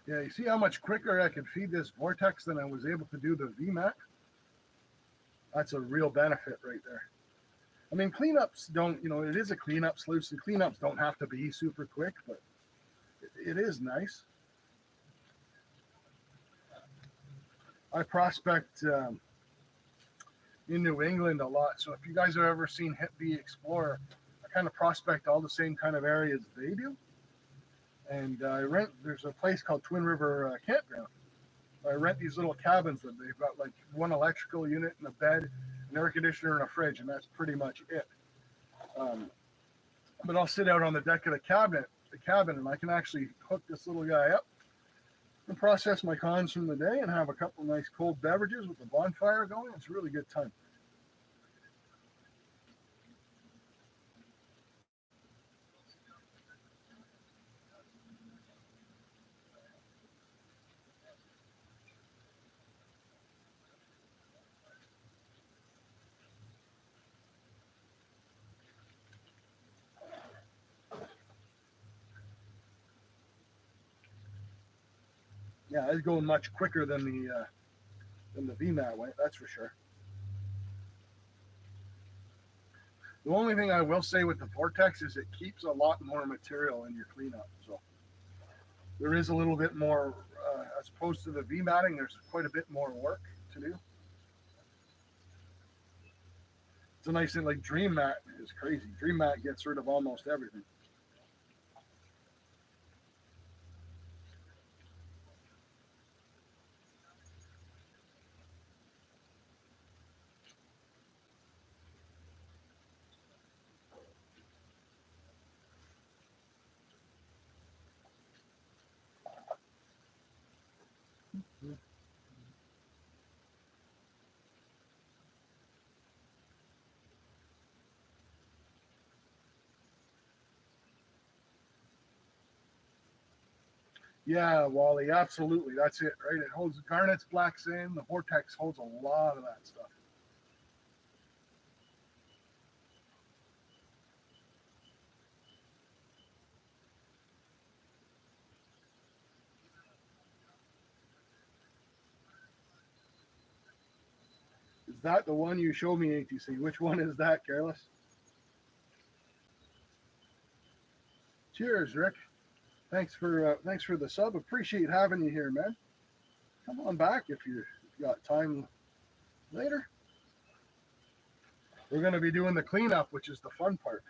Yeah, you see how much quicker I could feed this Vortex than I was able to do the VMAX? That's a real benefit right there. I mean, cleanups don't, it is a cleanup sluice, and cleanups don't have to be super quick, but it is nice. I prospect in New England a lot, so if you guys have ever seen Hit Bee Explorer, I kind of prospect all the same kind of areas they do. And there's a place called Twin River Campground. I rent these little cabins that they've got like one electrical unit and a bed, an air conditioner, and a fridge, and that's pretty much it. But I'll sit out on the deck of the cabin, and I can actually hook this little guy up and process my cons from the day and have a couple of nice cold beverages with the bonfire going. It's a really good time. Yeah, it's going much quicker than the VMAT went. That's for sure. The only thing I will say with the Vortex is it keeps a lot more material in your cleanup. So there is a little bit more, as opposed to the VMATting, there's quite a bit more work to do. It's a nice thing, like Dream Mat is crazy. Dream Mat gets rid of almost everything. Yeah, Wally, absolutely. That's it, right? It holds garnets, black sand. The Vortex holds a lot of that stuff. Is that the one you showed me, ATC? Which one is that, Careless? Cheers, Rick. Thanks for the sub. Appreciate having you here, man. Come on back if you got time later. We're going to be doing the cleanup, which is the fun part.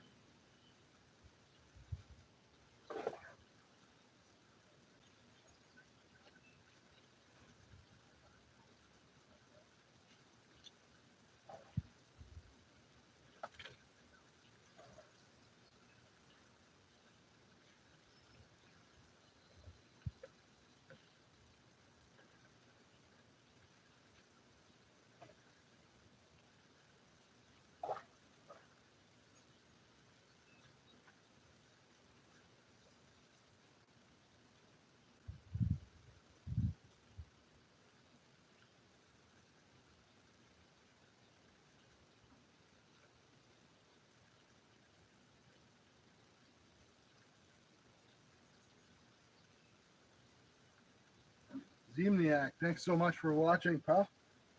Zemniak, thanks so much for watching, pal.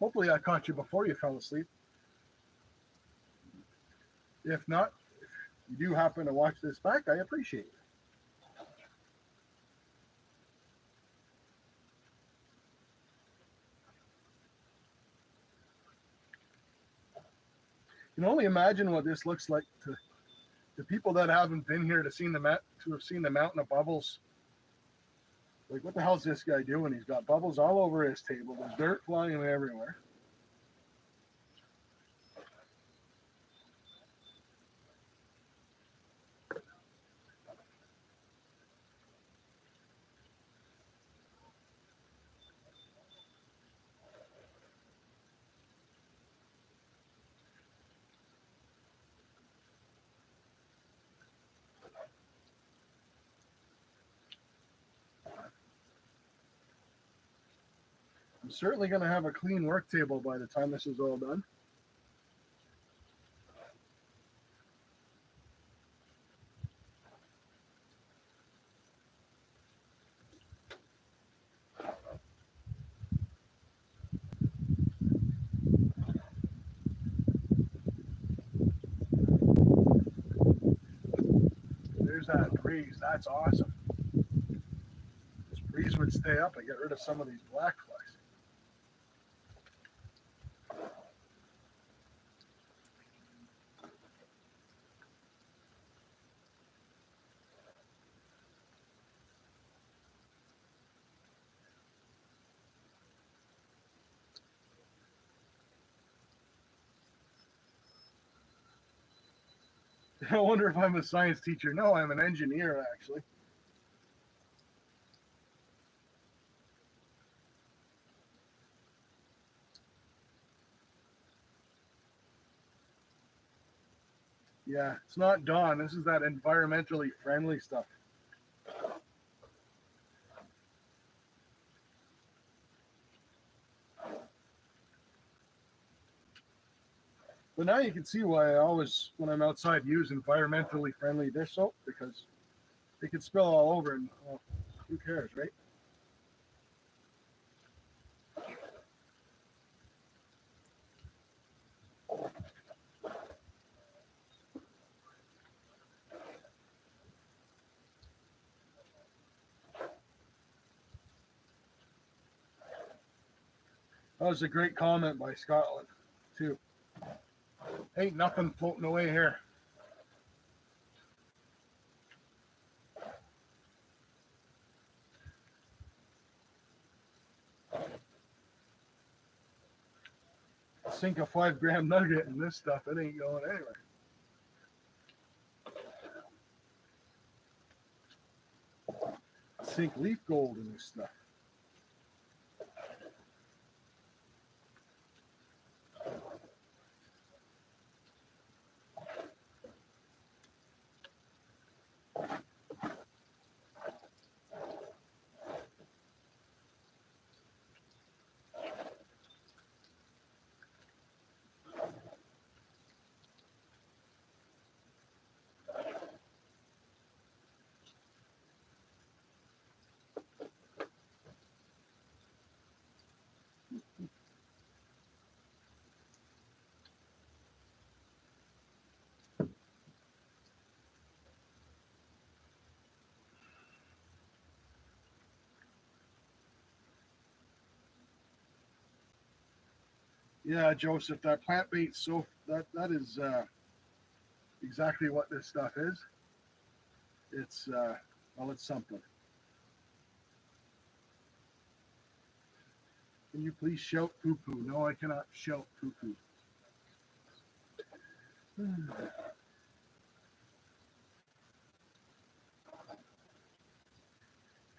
Hopefully, I caught you before you fell asleep. If not, if you do happen to watch this back, I appreciate it. You can only imagine what this looks like to the people that haven't been here to have seen the mountain of bubbles. Like, what the hell's this guy doing? He's got bubbles all over his table. There's dirt flying everywhere. I'm certainly going to have a clean work table by the time this is all done. There's that breeze. That's awesome. This breeze would stay up and get rid of some of these black flies. I wonder if I'm a science teacher. No, I'm an engineer, actually. Yeah, it's not Dawn. This is that environmentally friendly stuff. But now you can see why I always, when I'm outside, use environmentally friendly dish soap, because it could spill all over and, well, who cares, right? That was a great comment by Scotland, too. Ain't nothing floating away here. Sink a 5-gram nugget in this stuff, it ain't going anywhere. Sink leaf gold in this stuff. Yeah, Joseph, that plant-based soap, that is exactly what this stuff is. It's, well, it's something. Can you please shout poo-poo? No, I cannot shout poo-poo.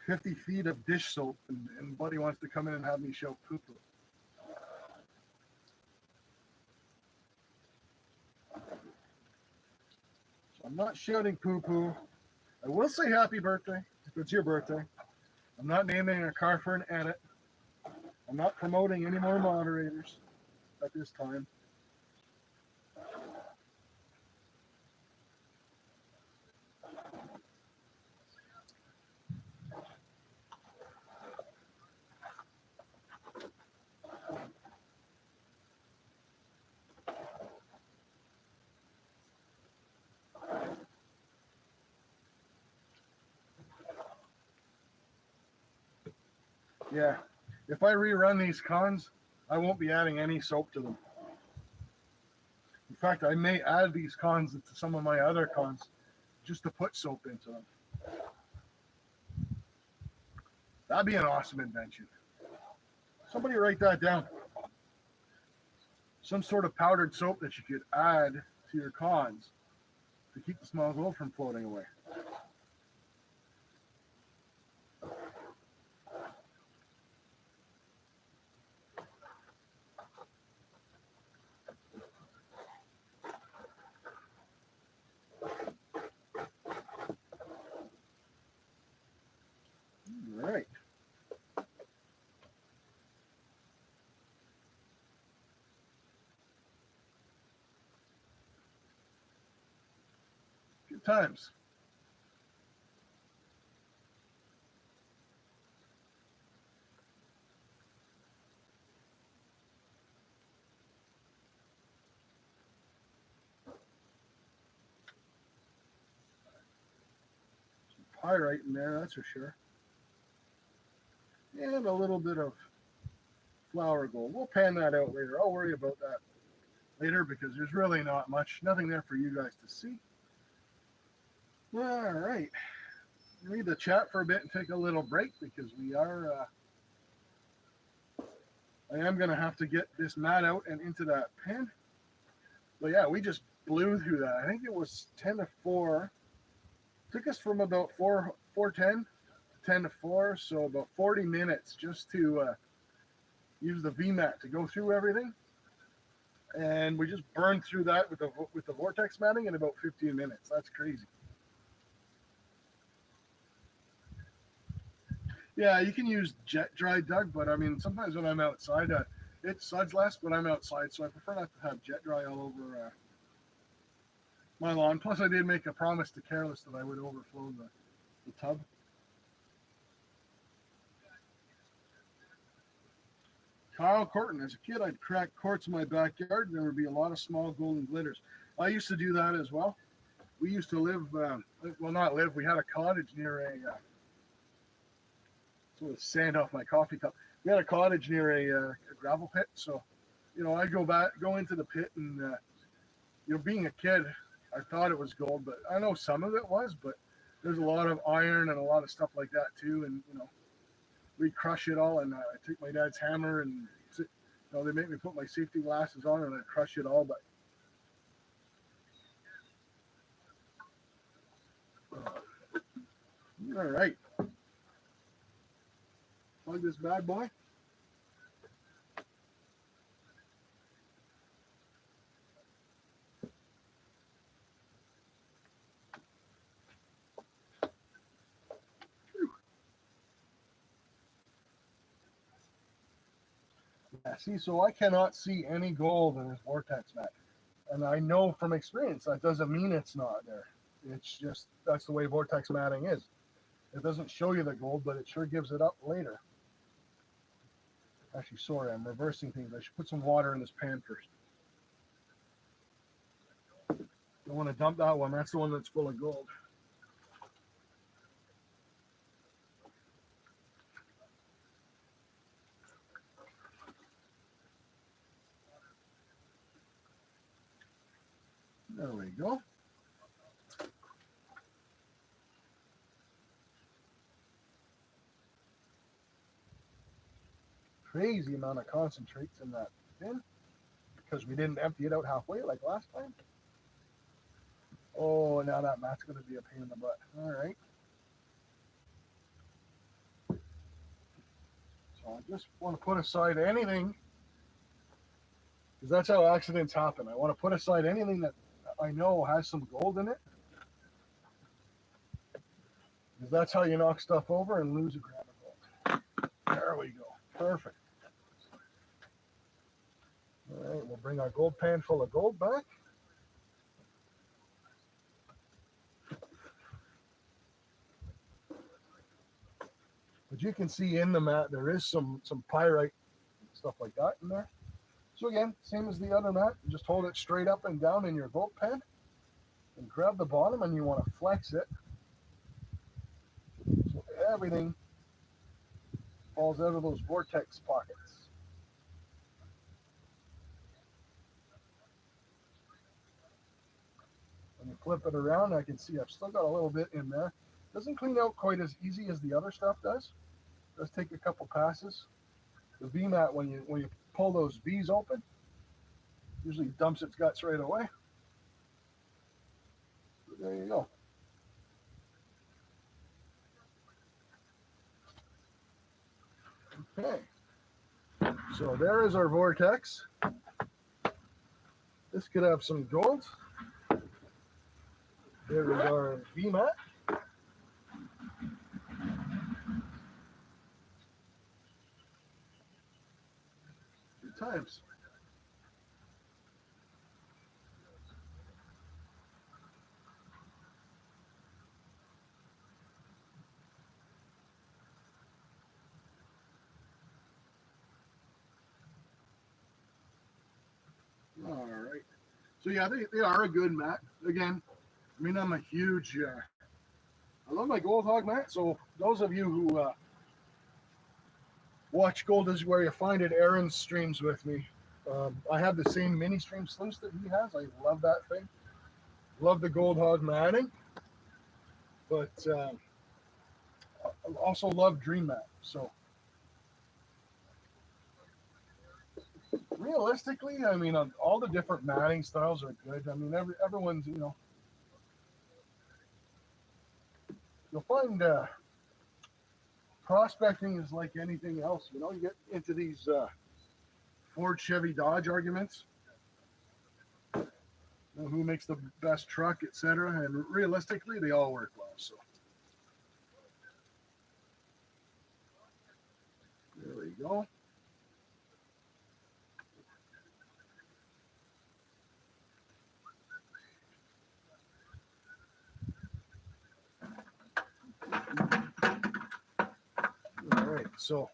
50 feet of dish soap, and Buddy wants to come in and have me shout poo-poo. So I'm not shouting poo-poo. I will say happy birthday if it's your birthday. I'm not naming a car for an edit. I'm not promoting any more moderators at this time. Yeah, if I rerun these cons, I won't be adding any soap to them. In fact, I may add these cons into some of my other cons just to put soap into them. That'd be an awesome invention. Somebody write that down. Some sort of powdered soap that you could add to your cons to keep the small gold from floating away. All right. Good times. Some pyrite in there, that's for sure. And a little bit of flour gold. We'll pan that out later. I'll worry about that later because there's really not much, nothing there for you guys to see. All right. Read the chat for a bit and take a little break because we are, I am going to have to get this mat out and into that pen. But yeah, we just blew through that. I think it was 10 to 4. Took us from about 4:10 to 10 to 4, so about 40 minutes just to use the VMAT to go through everything. And we just burned through that with the Vortex matting in about 15 minutes. That's crazy. Yeah, you can use jet dry, Doug, but I mean, sometimes when I'm outside, it suds less when I'm outside, so I prefer not to have jet dry all over my lawn. Plus, I did make a promise to Careless that I would overflow the tub. Kyle Corton, as a kid, I'd crack quartz in my backyard, and there would be a lot of small golden glitters. I used to do that as well. We used to live, well, not live, we had a cottage near a, sort of sand off my coffee cup. we had a cottage near a gravel pit, so I go into the pit, and being a kid, I thought it was gold, but I know some of it was, but there's a lot of iron and a lot of stuff like that too, and we crush it all, and I take my dad's hammer, and they make me put my safety glasses on, and I crush it all, but all right, plug this bad boy. Yeah, see, so I cannot see any gold in this Vortex mat. And I know from experience that doesn't mean it's not there. It's just that's the way Vortex matting is. It doesn't show you the gold, but it sure gives it up later. Actually, sorry, I'm reversing things. I should put some water in this pan first. Don't want to dump that one. That's the one that's full of gold. There we go. Crazy amount of concentrates in that bin because we didn't empty it out halfway like last time. Oh, now that mat's going to be a pain in the butt. All right. So I just want to put aside anything, because that's how accidents happen. I want to put aside anything that I know has some gold in it, because that's how you knock stuff over and lose a gram of gold. There we go. Perfect. All right, we'll bring our gold pan full of gold back. But you can see in the mat there is some pyrite stuff like that in there. So again, same as the other mat, just hold it straight up and down in your gold pan and grab the bottom, and you want to flex it so everything falls out of those vortex pockets. When you flip it around, I can see I've still got a little bit in there. Doesn't clean out quite as easy as the other stuff does. It does take a couple passes. The V mat, when you pull those V's open, usually dumps its guts right away. There you go. Okay. So there is our vortex. This could have some gold. There is our V mat. Good times. All right. So yeah, they are a good mat. Again, I mean, I'm a huge, I love my Gold Hog mat. So those of you who watch Gold is Where You Find It, Aaron streams with me. I have the same mini stream sluice that he has. I love that thing. Love the Gold Hog matting. But I also love Dream Mat. So realistically, I mean, all the different matting styles are good. I mean, everyone's, you'll find prospecting is like anything else. You get into these Ford, Chevy, Dodge arguments. Who makes the best truck, etc. And realistically, they all work well. So there we go. All right, so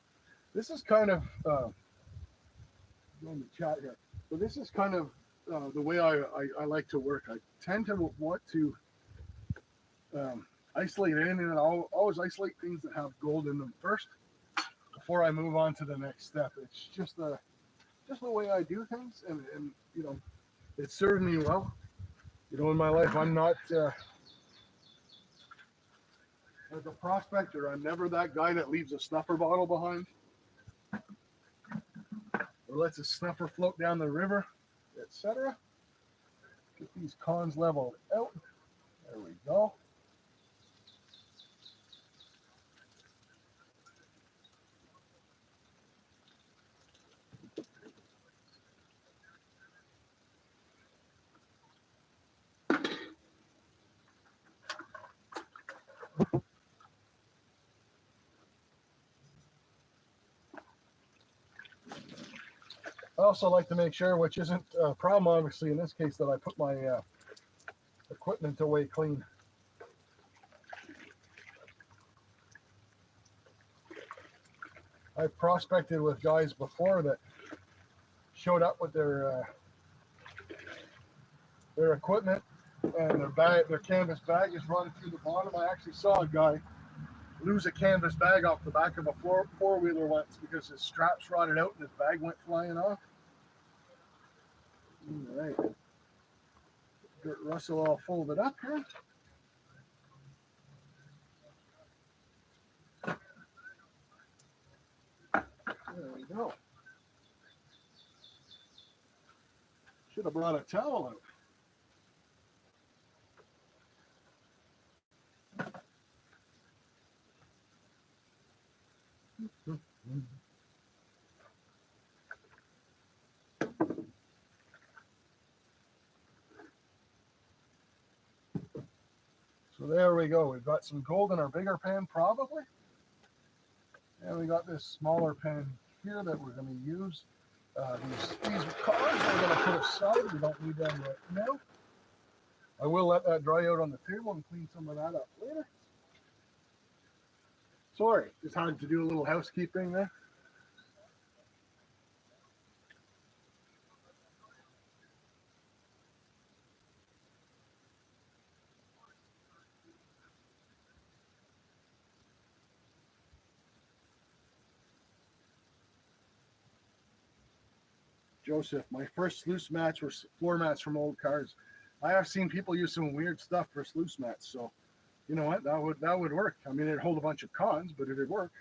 this is kind of going to chat here. So this is kind of the way I like to work. I tend to want to isolate in, and I'll always isolate things that have gold in them first before I move on to the next step. It's just the way I do things, and you know, it served me well. You know, in my life, I'm not as a prospector. I'm never that guy that leaves a snuffer bottle behind or lets a snuffer float down the river, etc. Get these cons leveled out. There we go. I also like to make sure, which isn't a problem obviously in this case, that I put my equipment away clean. I've prospected with guys before that showed up with their equipment and their canvas bag is running through the bottom. I actually saw a guy lose a canvas bag off the back of a four-wheeler once because his straps rotted out and his bag went flying off. All right. Get Russell all folded up here. There we go. Should have brought a towel out. So there we go. We've got some gold in our bigger pan, probably. And we got this smaller pan here that we're going to use. These cards we're going to put aside. We don't need them right now. I will let that dry out on the table and clean some of that up later. Sorry, just had to do a little housekeeping there. Joseph, my first sluice mats were floor mats from old cars. I have seen people use some weird stuff for sluice mats, so you know what? That would work. I mean, it'd hold a bunch of cons, but it'd work.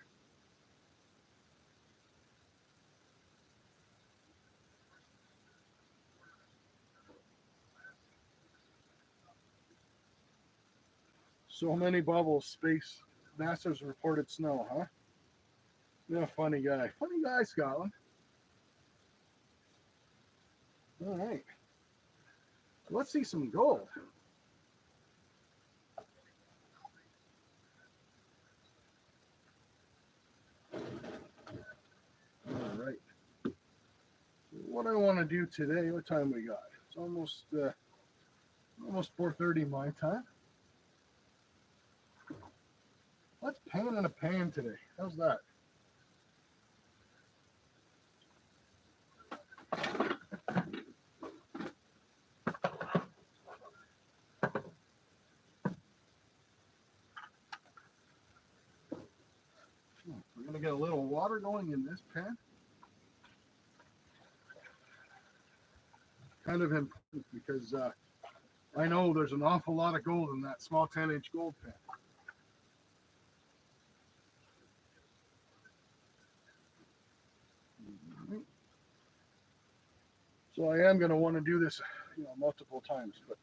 So many bubbles, space. NASA's reported snow, huh? You're a funny guy. Funny guy, Scotland. All right. So let's see some gold. All right. So what I want to do today, what time we got? It's almost 4:30 my time. Let's pan in a pan today. How's that? We're going to get a little water going in this pan. Kind of important because I know there's an awful lot of gold in that small 10-inch gold pan. So I am going to want to do this, multiple times, but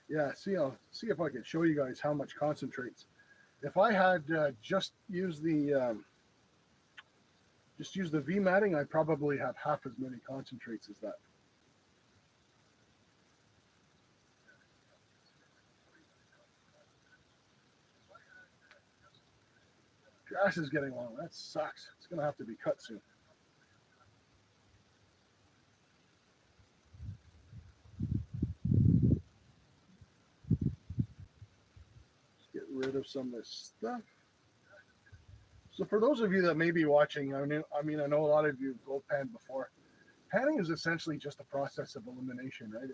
yeah, I'll see if I can show you guys how much concentrates. If I had just used the V matting, I probably have half as many concentrates as that. Grass is getting long. That sucks. It's going to have to be cut soon. Let's get rid of some of this stuff. So for those of you that may be watching, I mean, I know a lot of you have gold panned before. Panning is essentially just a process of elimination, right?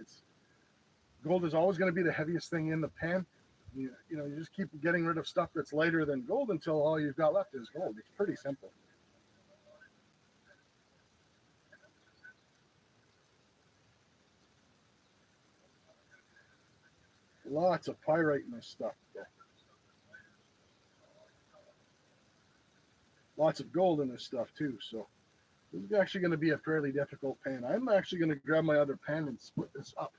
Gold is always going to be the heaviest thing in the pan. You just keep getting rid of stuff that's lighter than gold until all you've got left is gold. It's pretty simple. Lots of pyrite in this stuff. Lots of gold in this stuff too. So this is actually going to be a fairly difficult pan. I'm actually going to grab my other pan and split this up.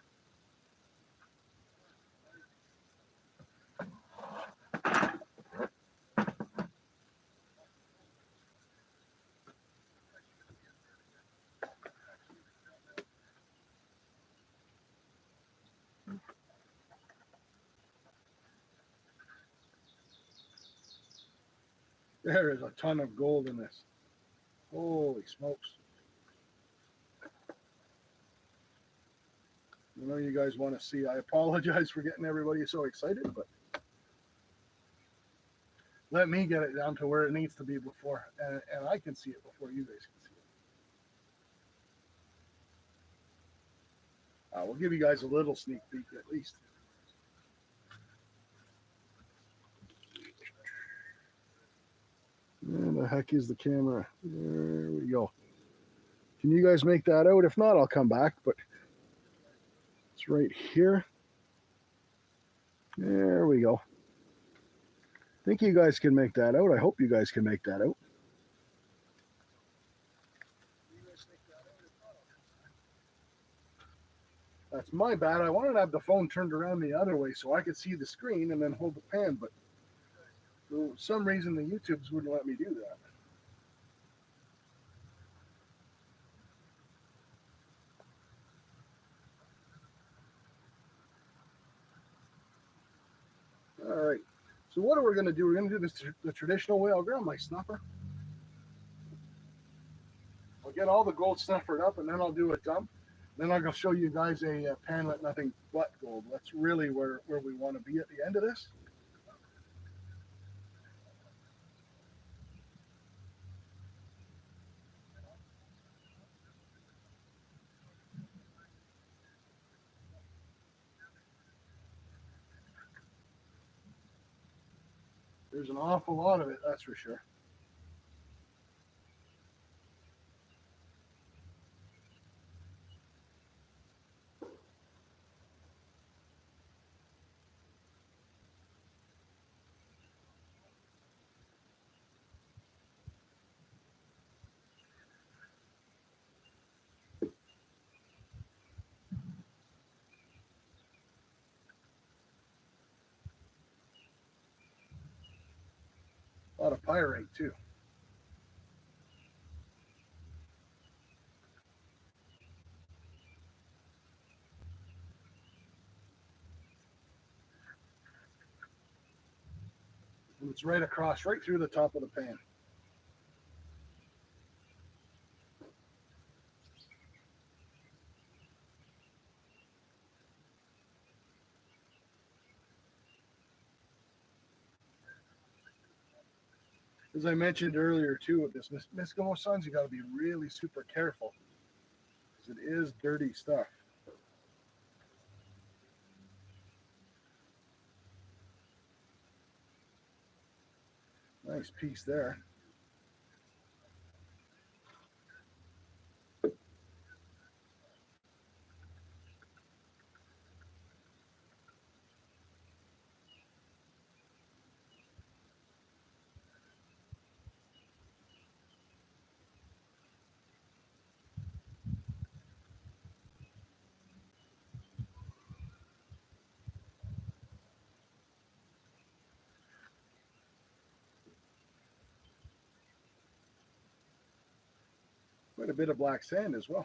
There is a ton of gold in this. Holy smokes. I know you guys want to see. I apologize for getting everybody so excited, but let me get it down to where it needs to be before, and I can see it before you guys can see it. We'll give you guys a little sneak peek at least. Where the heck is the camera? There we go. Can you guys make that out? If not, I'll come back, but it's right here. There we go. I think you guys can make that out. I hope you guys can make that out. That's my bad. I wanted to have the phone turned around the other way so I could see the screen and then hold the pan, but for some reason the YouTubes wouldn't let me do that. All right. So what are we going to do? We're going to do this the traditional way. I'll grab my snuffer. I'll get all the gold snuffered up, and then I'll do a dump. Then I'll show you guys a pan with nothing but gold. That's really where we want to be at the end of this. There's an awful lot of it, that's for sure. A lot of pyrite too. And it's right across, right through the top of the pan. As I mentioned earlier too, with this Misskimosons, you got to be really super careful because it is dirty stuff. Nice piece there. Quite a bit of black sand as well.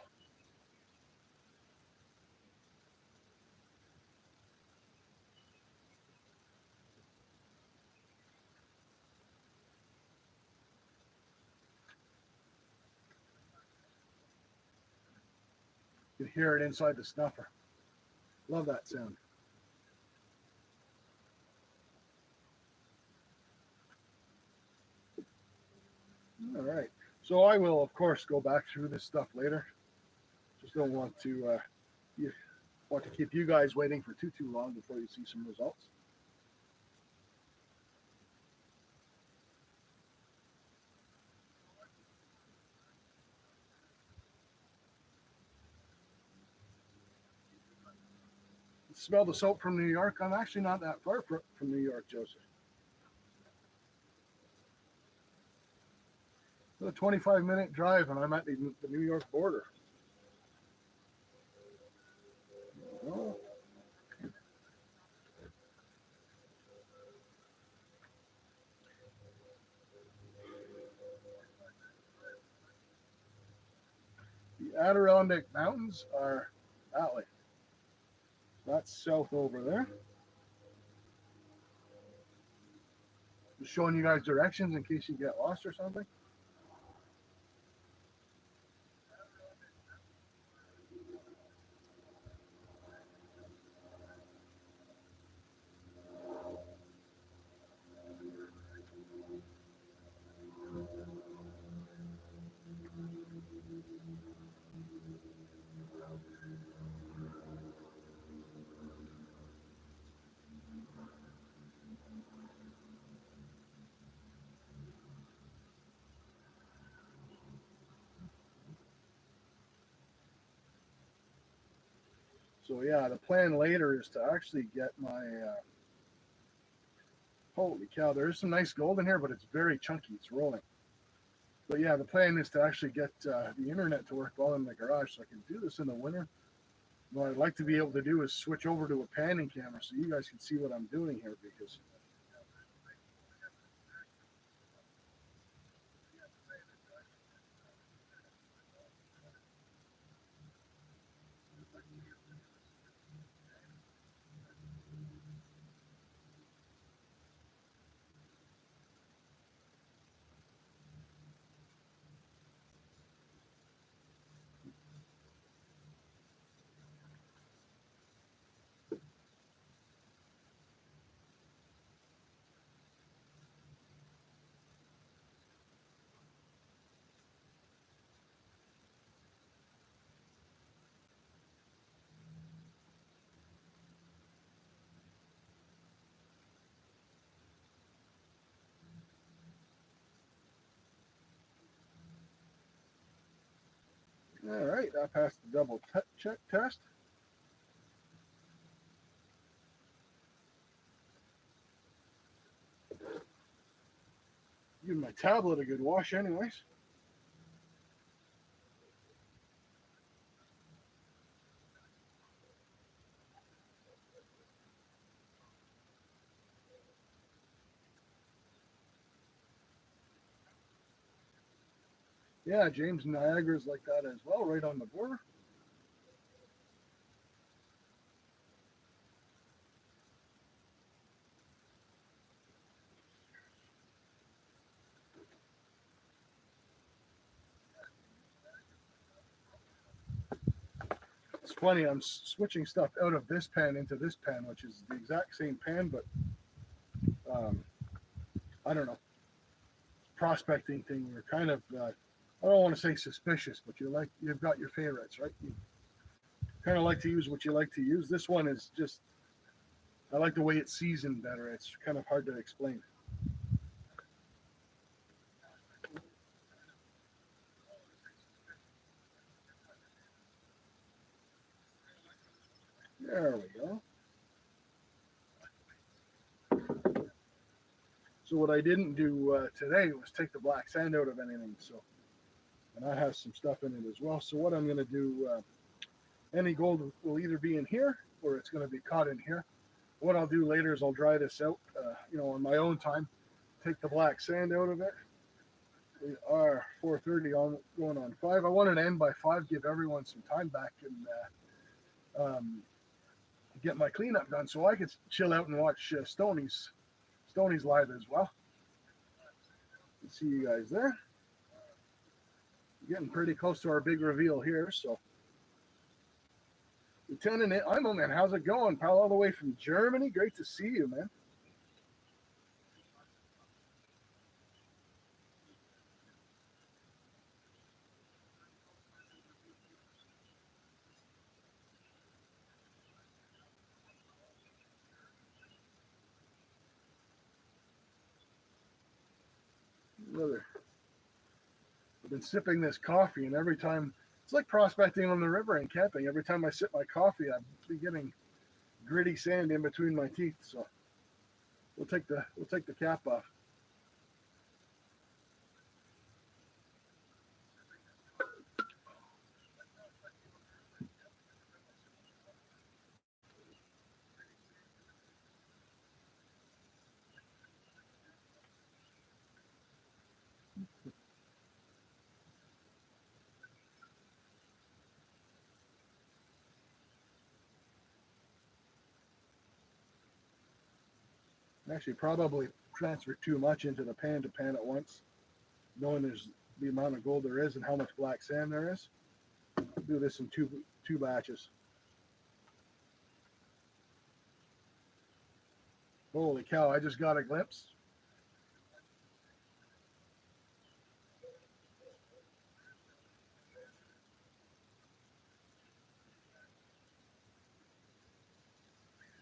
You can hear it inside the snuffer. Love that sound. All right. So I will, of course, go back through this stuff later. Just don't want to you want to keep you guys waiting for too long before you see some results. Smell the soap from New York. I'm actually not that far from New York, Joseph. It's a 25-minute drive, and I'm at the New York border. Oh. The Adirondack Mountains are that way. That's south over there. Just showing you guys directions in case you get lost or something. So yeah, the plan later is to actually get my holy cow, there is some nice gold in here, but it's very chunky. It's rolling. But yeah, the plan is to actually get the internet to work well in the garage so I can do this in the winter. What I'd like to be able to do is switch over to a panning camera so you guys can see what I'm doing here because all right, I passed the double check test. Give my tablet a good wash anyways. Yeah, James Niagara's like that as well, right on the border. It's funny, I'm switching stuff out of this pan into this pan, which is the exact same pan, but um, I don't know. Prospecting thing, you're kind of, I don't want to say suspicious, but you've got your favorites, right? You kind of like to use what you like to use. This one is just, I like the way it's seasoned better. It's kind of hard to explain. There we go. So what I didn't do today was take the black sand out of anything. So, and I have some stuff in it as well. So what I'm going to do, any gold will either be in here or it's going to be caught in here. What I'll do later is I'll dry this out, on my own time. Take the black sand out of it. We are 4:30 on going on 5. I wanted to end by 5, give everyone some time back and get my cleanup done so I could chill out and watch Stoney's live as well. See you guys there. Getting pretty close to our big reveal here. So, Lieutenant Eimelman, how's it going, pal? All the way from Germany. Great to see you, man. Another. I've been sipping this coffee, and every time it's like prospecting on the river and camping. Every time I sip my coffee, I'm getting gritty sand in between my teeth. So we'll take the cap off. Actually, probably transfer too much into the pan to pan at once, knowing there's the amount of gold there is and how much black sand there is. I'll do this in two batches. Holy cow, I just got a glimpse.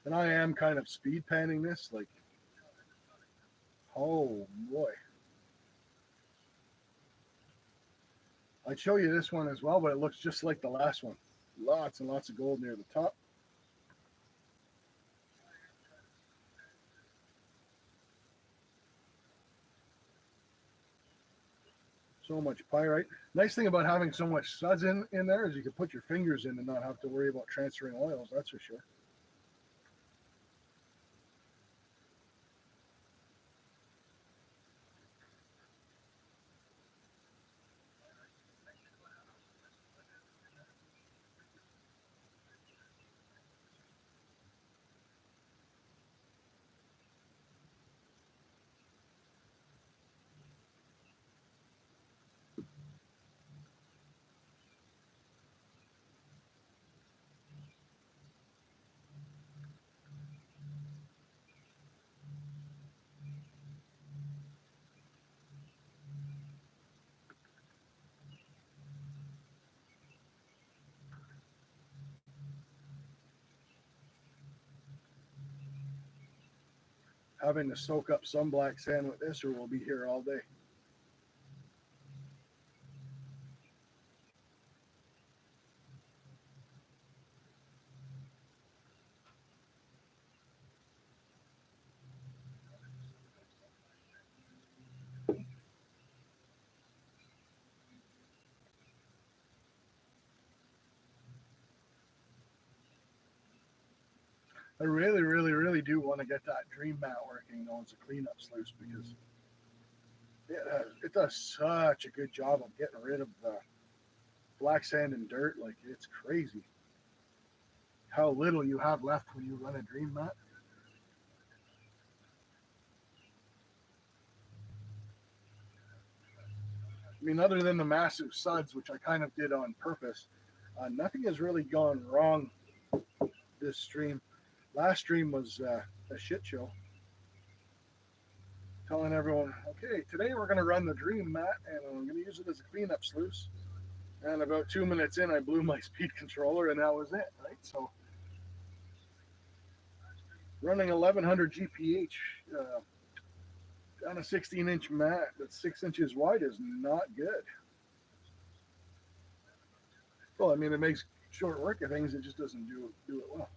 And I am kind of speed panning this, like, oh boy. I'd show you this one as well, but it looks just like the last one. Lots and lots of gold near the top. So much pyrite. Nice thing about having so much suds in there is you can put your fingers in and not have to worry about transferring oils, that's for sure. Having to soak up some black sand with this or we'll be here all day. I really, really, really do want to get that dream mat working though as a cleanup sluice because it does such a good job of getting rid of the black sand and dirt. Like, it's crazy how little you have left when you run a dream mat. I mean, other than the massive suds, which I kind of did on purpose, nothing has really gone wrong this stream. Last stream was a shit show. Telling everyone, okay, today we're going to run the dream mat and I'm going to use it as a cleanup sluice. And about 2 minutes in, I blew my speed controller and that was it, right? So running 1100 GPH on a 16-inch mat that's 6 inches wide is not good. Well, I mean, it makes short work of things. It just doesn't do it well.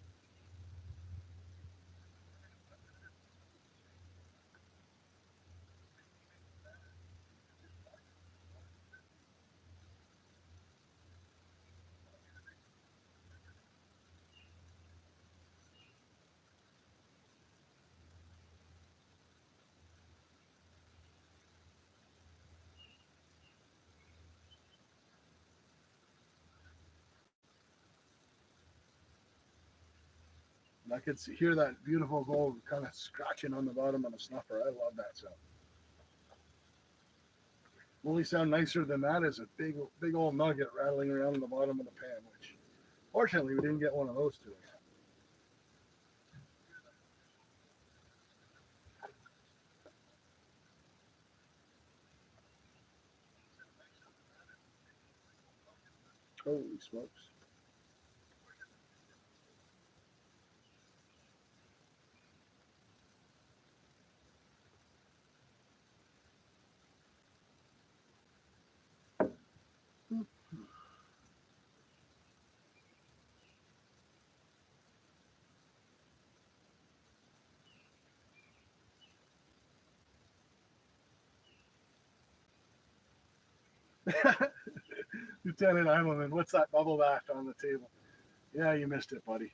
And I could hear that beautiful gold kind of scratching on the bottom of the snuffer. I love that sound. The only sound nicer than that is a big old nugget rattling around in the bottom of the pan, which fortunately we didn't get one of those today. Holy smokes. Lieutenant Heimelman, what's that bubble bath on the table? Yeah, you missed it, buddy.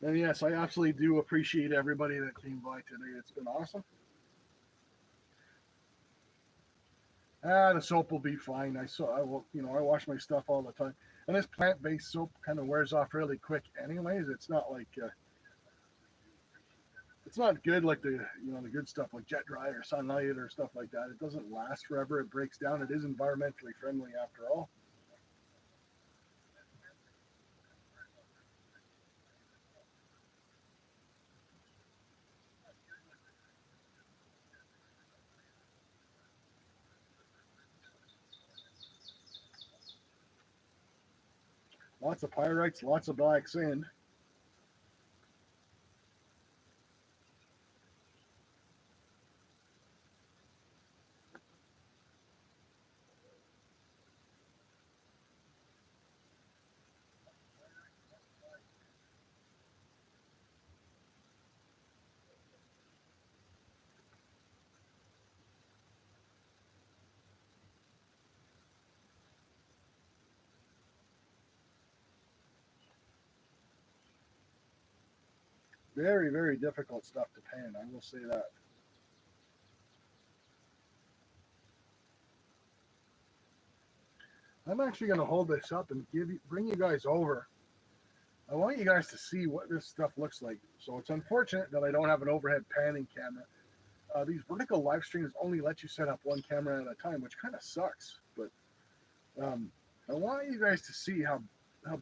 And yes, I absolutely do appreciate everybody that came by today. It's been awesome. The soap will be fine. I will, I wash my stuff all the time, and this plant-based soap kind of wears off really quick. Anyways, it's not like it's not good like the good stuff like Jet Dry or Sunlight or stuff like that. It doesn't last forever. It breaks down. It is environmentally friendly after all. Lots of pyrites, lots of black sand. Very, very difficult stuff to pan. I will say that. I'm actually going to hold this up and bring you guys over. I want you guys to see what this stuff looks like. So it's unfortunate that I don't have an overhead panning camera. These vertical live streams only let you set up one camera at a time, which kind of sucks. But I want you guys to see how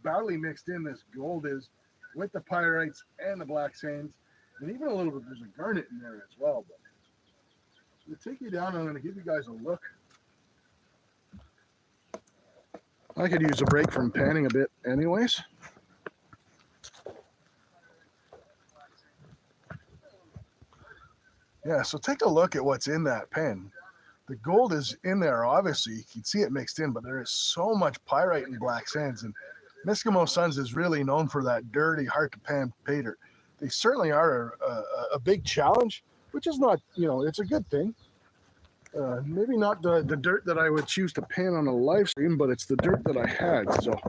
badly mixed in this gold is with the pyrites and the black sands, and even a little bit there's a garnet in there as well. But to take you down, I'm going to give you guys a look. I could use a break from panning a bit anyways. Yeah, so take a look at what's in that pen. The gold is in there, obviously. You can see it mixed in, but there is so much pyrite and black sands. And Misskimoson is really known for that dirty, hard-to-pan paydirt. They certainly are a big challenge, which is not, it's a good thing. Maybe not the dirt that I would choose to pan on a live stream, but it's the dirt that I had. So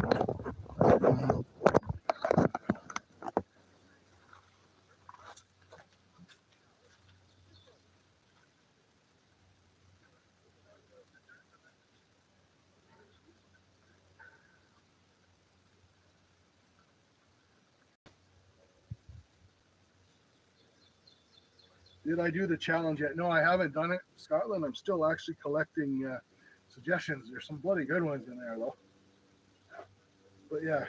did I do the challenge yet? No, I haven't done it. Scotland, I'm still actually collecting suggestions. There's some bloody good ones in there, though. But yeah,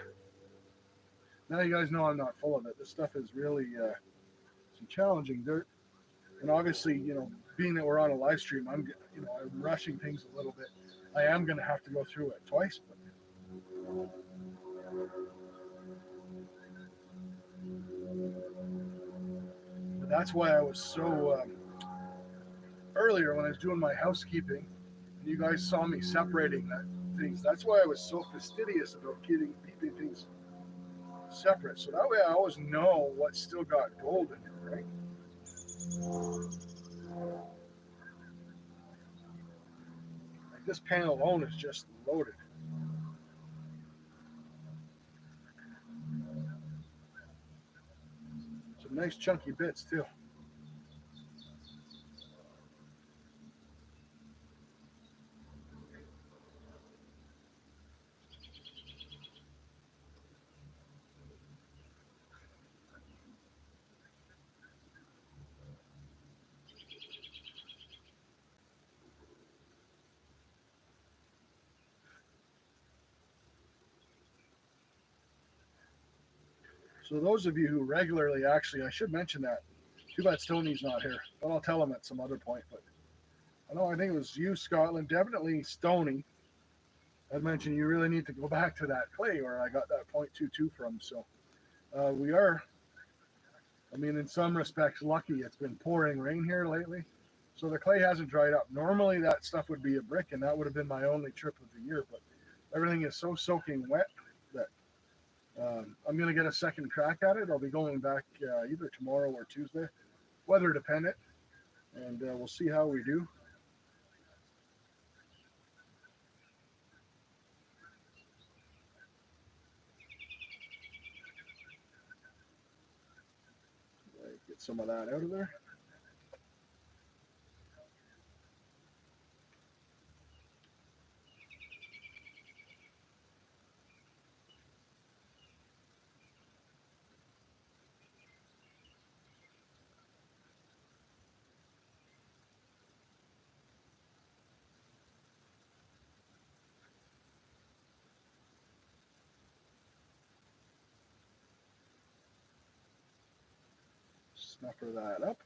now you guys know I'm not full of it. This stuff is really some challenging dirt. And obviously, being that we're on a live stream, I'm rushing things a little bit. I am going to have to go through it twice. But that's why I was so earlier when I was doing my housekeeping, and you guys saw me separating things. That's why I was so fastidious about keeping things separate. So that way I always know what's still got gold in it, right? Like this pan alone is just loaded. Some nice chunky bits too. So those of you who regularly, actually, I should mention that. Too bad Stoney's not here, but I'll tell him at some other point. But I think it was you, Scotland, definitely Stoney. I mentioned you really need to go back to that clay where I got that 0.22 from. So we are, in some respects, lucky. It's been pouring rain here lately, so the clay hasn't dried up. Normally that stuff would be a brick, and that would have been my only trip of the year. But everything is so soaking wet that I'm going to get a second crack at it. I'll be going back either tomorrow or Tuesday, weather dependent, and we'll see how we do. Get some of that out of there. Snuffer that up.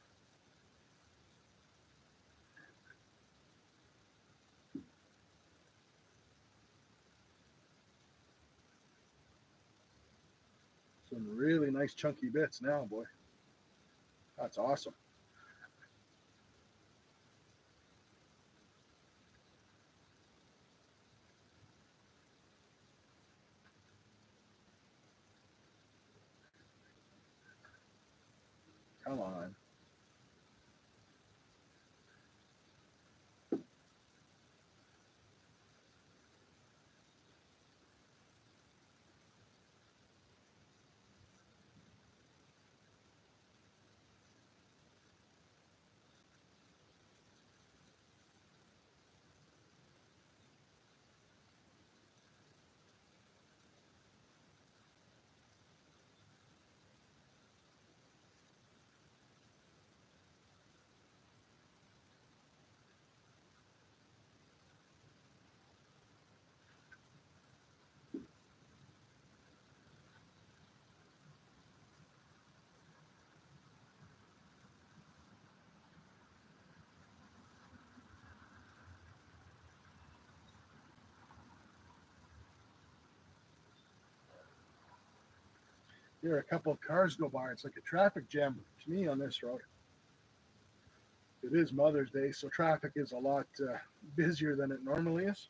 Some really nice chunky bits now, boy. That's awesome. Come on. There are a couple of cars go by. It's like a traffic jam to me on this road. It is Mother's Day, so traffic is a lot busier than it normally is.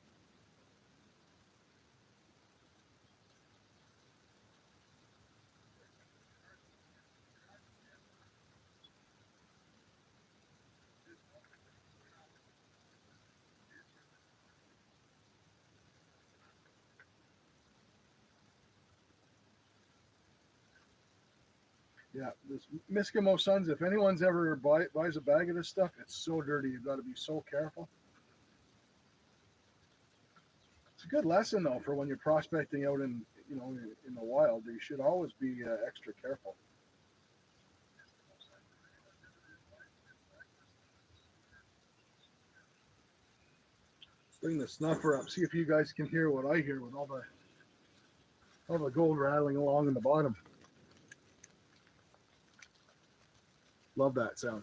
Yeah, this Misskimosons, if anyone's ever buys a bag of this stuff, it's so dirty. You've got to be so careful. It's a good lesson though for when you're prospecting out in the wild. You should always be extra careful. Bring the snuffer up. See if you guys can hear what I hear with all the gold rattling along in the bottom. Love that sound.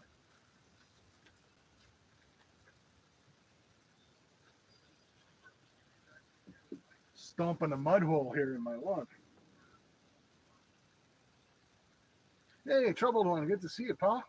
Stomping a mud hole here in my lawn. Hey, troubled one. Good to see you, pal.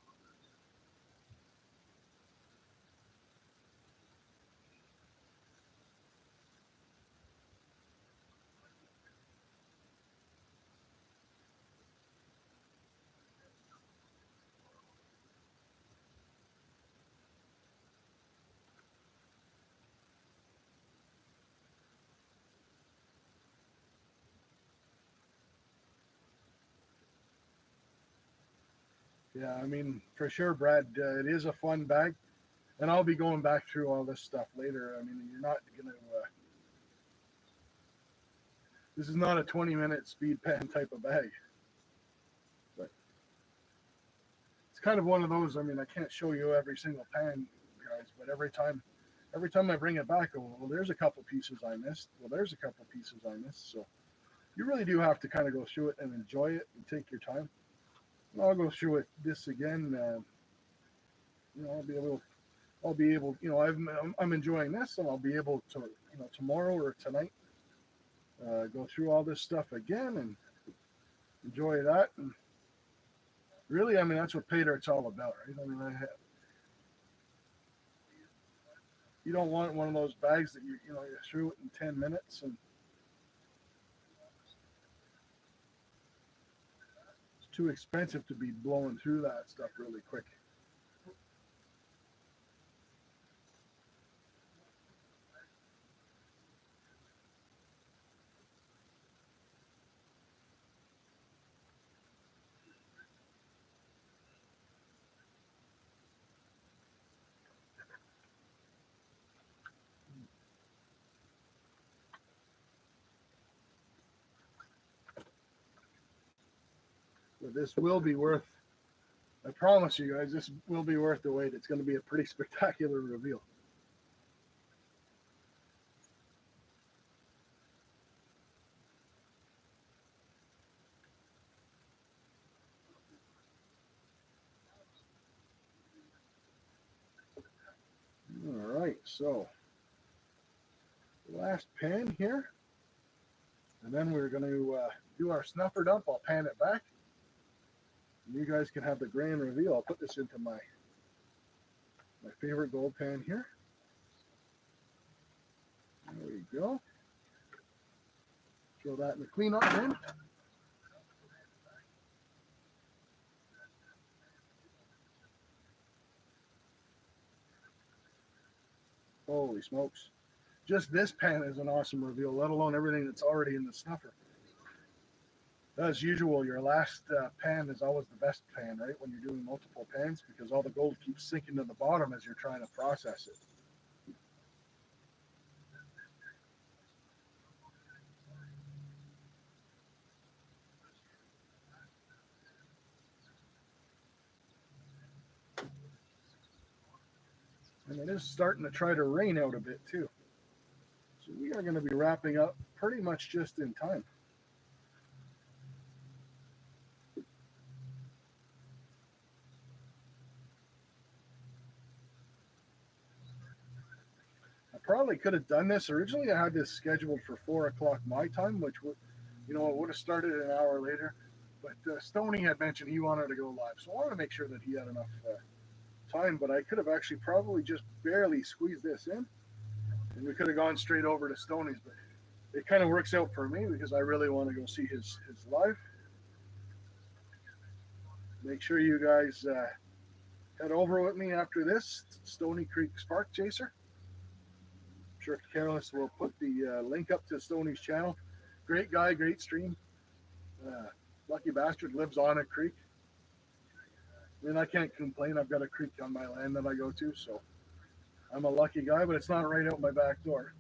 Yeah, I mean, for sure, Brad, it is a fun bag. And I'll be going back through all this stuff later. I mean, you're not going to, this is not a 20-minute speed pan type of bag. But it's kind of one of those, I mean, I can't show you every single pan, guys, but every time I bring it back, well, there's a couple pieces I missed. Well, there's a couple pieces I missed. So you really do have to kind of go through it and enjoy it and take your time. And I'll go through it this again. I'll be able, I'm enjoying this, and I'll be able to, tomorrow or tonight, go through all this stuff again and enjoy that. And really, I mean, that's what Paydirt's all about, right? I mean, you don't want one of those bags that you threw it in 10 minutes and too expensive to be blowing through that stuff really quick. But this will be worth, I promise you guys, this will be worth the wait. It's going to be a pretty spectacular reveal. All right, so last pan here, and then we're going to do our snuffer dump. I'll pan it back. And you guys can have the grand reveal. I'll put this into my favorite gold pan here. There we go. Throw that in the cleanout bin. Holy smokes. Just this pan is an awesome reveal, let alone everything that's already in the snuffer. As usual, your last pan is always the best pan, right? When you're doing multiple pans, because all the gold keeps sinking to the bottom as you're trying to process it. And it is starting to try to rain out a bit too. So we are going to be wrapping up pretty much just in time. I probably could have done this. Originally, I had this scheduled for 4 o'clock my time, which would, it would have started an hour later. But Stoney had mentioned he wanted to go live. So I wanted to make sure that he had enough time, but I could have actually probably just barely squeezed this in, and we could have gone straight over to Stoney's, but it kind of works out for me because I really want to go see his live. Make sure you guys head over with me after this. Stony Creek Spark Chaser. I'm sure Careless will put the link up to Stoney's channel. Great guy, great stream. Lucky bastard lives on a creek. I mean, I can't complain. I've got a creek on my land that I go to, so I'm a lucky guy, but it's not right out my back door.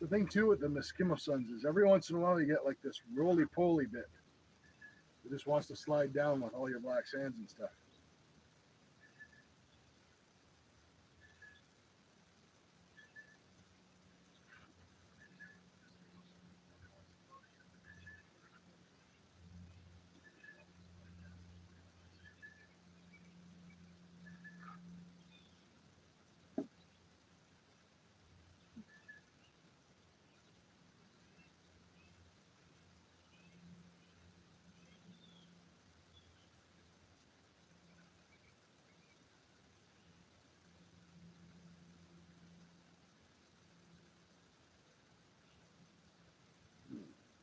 The thing too with the Misskimosons is every once in a while you get like this roly-poly bit. It just wants to slide down with all your black sands and stuff.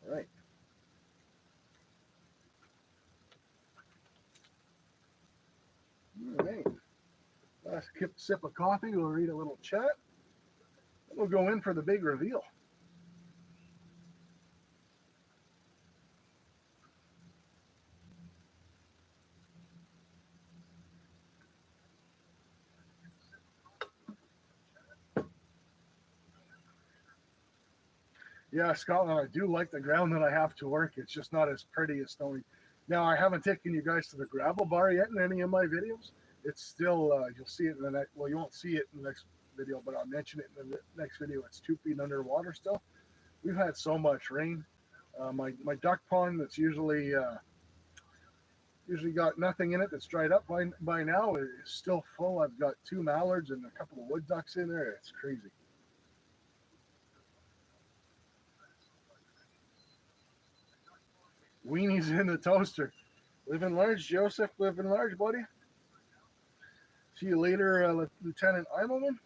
All right. All right. Last sip of coffee. We'll read a little chat. We'll go in for the big reveal. Yeah, Scotland, I do like the ground that I have to work. It's just not as pretty as Stony. Now, I haven't taken you guys to the gravel bar yet in any of my videos. It's still, you'll see it in the next, well, you won't see it in the next video, but I'll mention it in the next video. It's 2 feet underwater still. We've had so much rain. My duck pond that's usually got nothing in it that's dried up by now is still full. I've got 2 mallards and a couple of wood ducks in there. It's crazy. Weenies in the toaster. Living large, Joseph. Living large, buddy. See you later, Lieutenant Eimelman.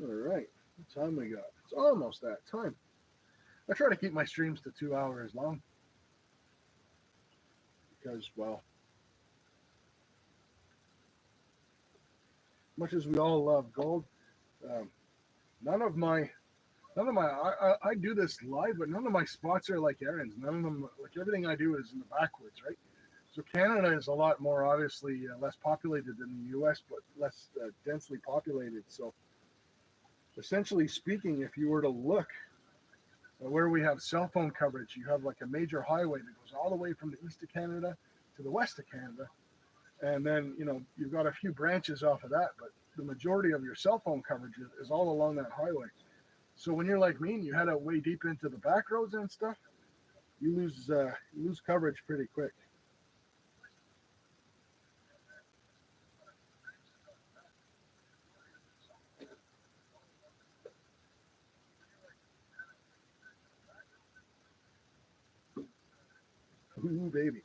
All right. What time we got? It's almost that time. I try to keep my streams to 2 hours long. Because, well, much as we all love gold, um, none of my I do this live, but none of my spots are like Aaron's. None of them, like everything I do is in the backwoods, right? So Canada is a lot more obviously less populated than the U.S., but less densely populated. So essentially speaking, if you were to look where we have cell phone coverage, you have like a major highway that goes all the way from the east of Canada to the west of Canada. And then, you've got a few branches off of that, but the majority of your cell phone coverage is all along that highway. So when you're like me and you head out way deep into the back roads and stuff, you lose coverage pretty quick. Ooh, baby.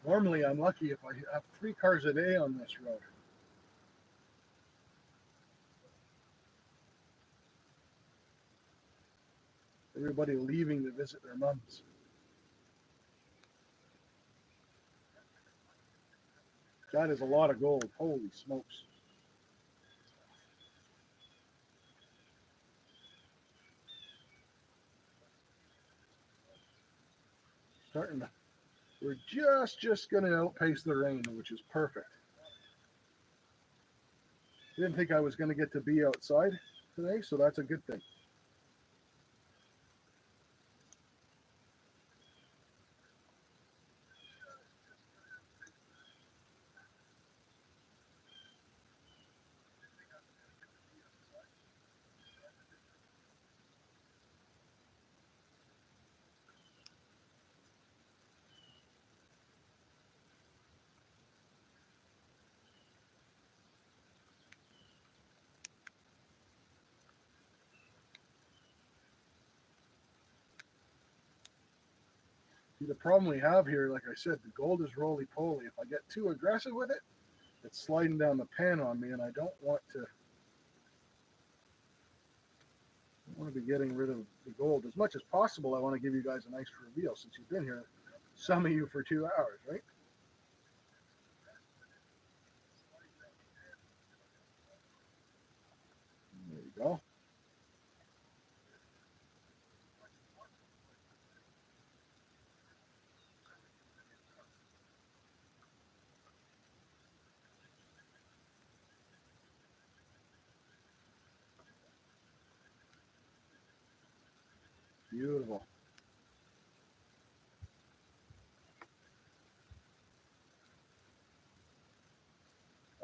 Normally, I'm lucky if I have 3 cars a day on this road. Everybody leaving to visit their moms. That is a lot of gold. Holy smokes. Starting to, we're just going to outpace the rain, which is perfect. Didn't think I was going to get to be outside today, so that's a good thing. See, the problem we have here, like I said, the gold is roly-poly. If I get too aggressive with it, it's sliding down the pan on me, and I don't want to be getting rid of the gold. As much as possible, I want to give you guys a nice reveal since you've been here, some of you for 2 hours, right? There you go. Beautiful.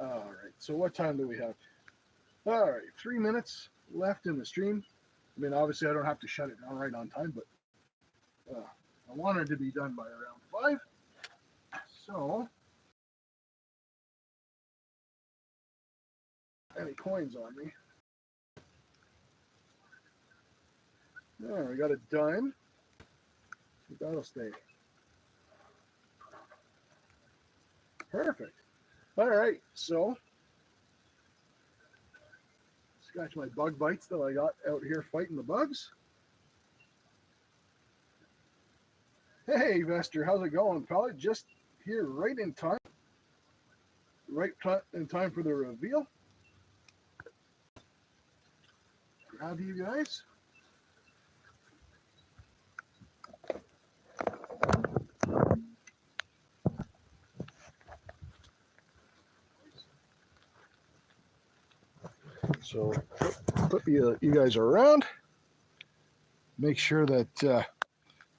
All right, so what time do we have? All right, 3 minutes left in the stream. I mean, obviously, I don't have to shut it down right on time, but I wanted to be done by around 5. So, any coins on me? Oh, we got a dime. That'll stay. Perfect. All right, so scratch my bug bites that I got out here fighting the bugs. Hey, Vester, how's it going? Probably just here right in time. Right in time for the reveal. Grab you guys. So flip you guys around. Make sure that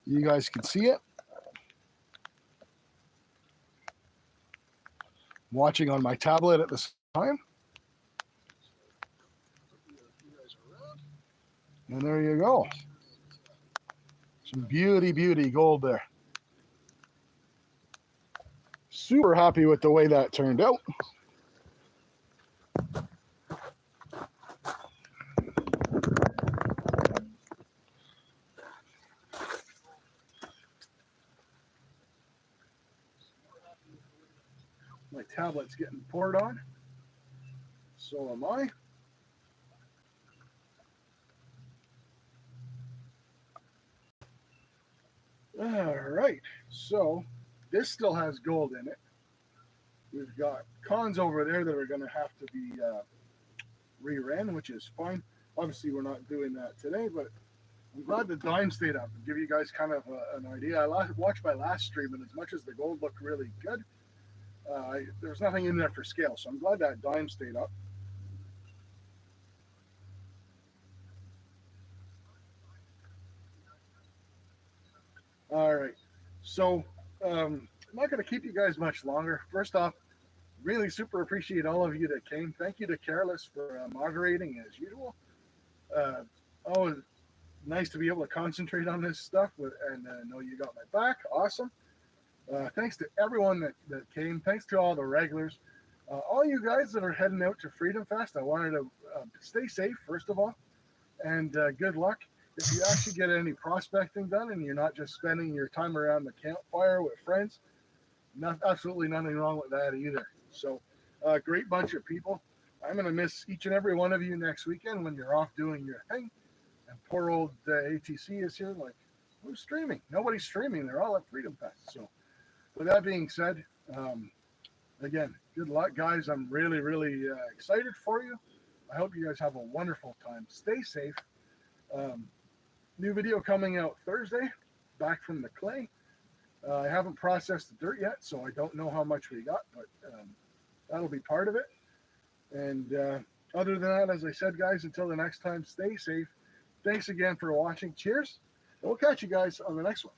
you guys can see it. I'm watching on my tablet at this time. And there you go. Some beauty gold there. Super happy with the way that turned out. My tablet's getting poured on. So am I. All right. So this still has gold in it. We've got cons over there that are going to have to be rerun, which is fine. Obviously, we're not doing that today, but I'm glad the dime stayed up. Give you guys kind of an idea. I watched my last stream, and as much as the gold looked really good, there's nothing in there for scale. So I'm glad that dime stayed up. All right. So I'm not going to keep you guys much longer. First off, really super appreciate all of you that came. Thank you to Careless for moderating as usual. Always nice to be able to concentrate on this stuff and know you got my back. Awesome. Thanks to everyone that came. Thanks to all the regulars. All you guys that are heading out to Freedom Fest, I wanted to stay safe, first of all, and good luck. If you actually get any prospecting done and you're not just spending your time around the campfire with friends, absolutely nothing wrong with that either. So, great bunch of people. I'm going to miss each and every one of you next weekend when you're off doing your thing. And poor old ATC is here like, who's streaming? Nobody's streaming. They're all at Freedom Fest. So, with that being said, again, good luck, guys. I'm really excited for you. I hope you guys have a wonderful time. Stay safe. New video coming out Thursday, back from the clay. I haven't processed the dirt yet, so I don't know how much we got, but that'll be part of it. And other than that, as I said, guys, until the next time, stay safe. Thanks again for watching. Cheers. And we'll catch you guys on the next one.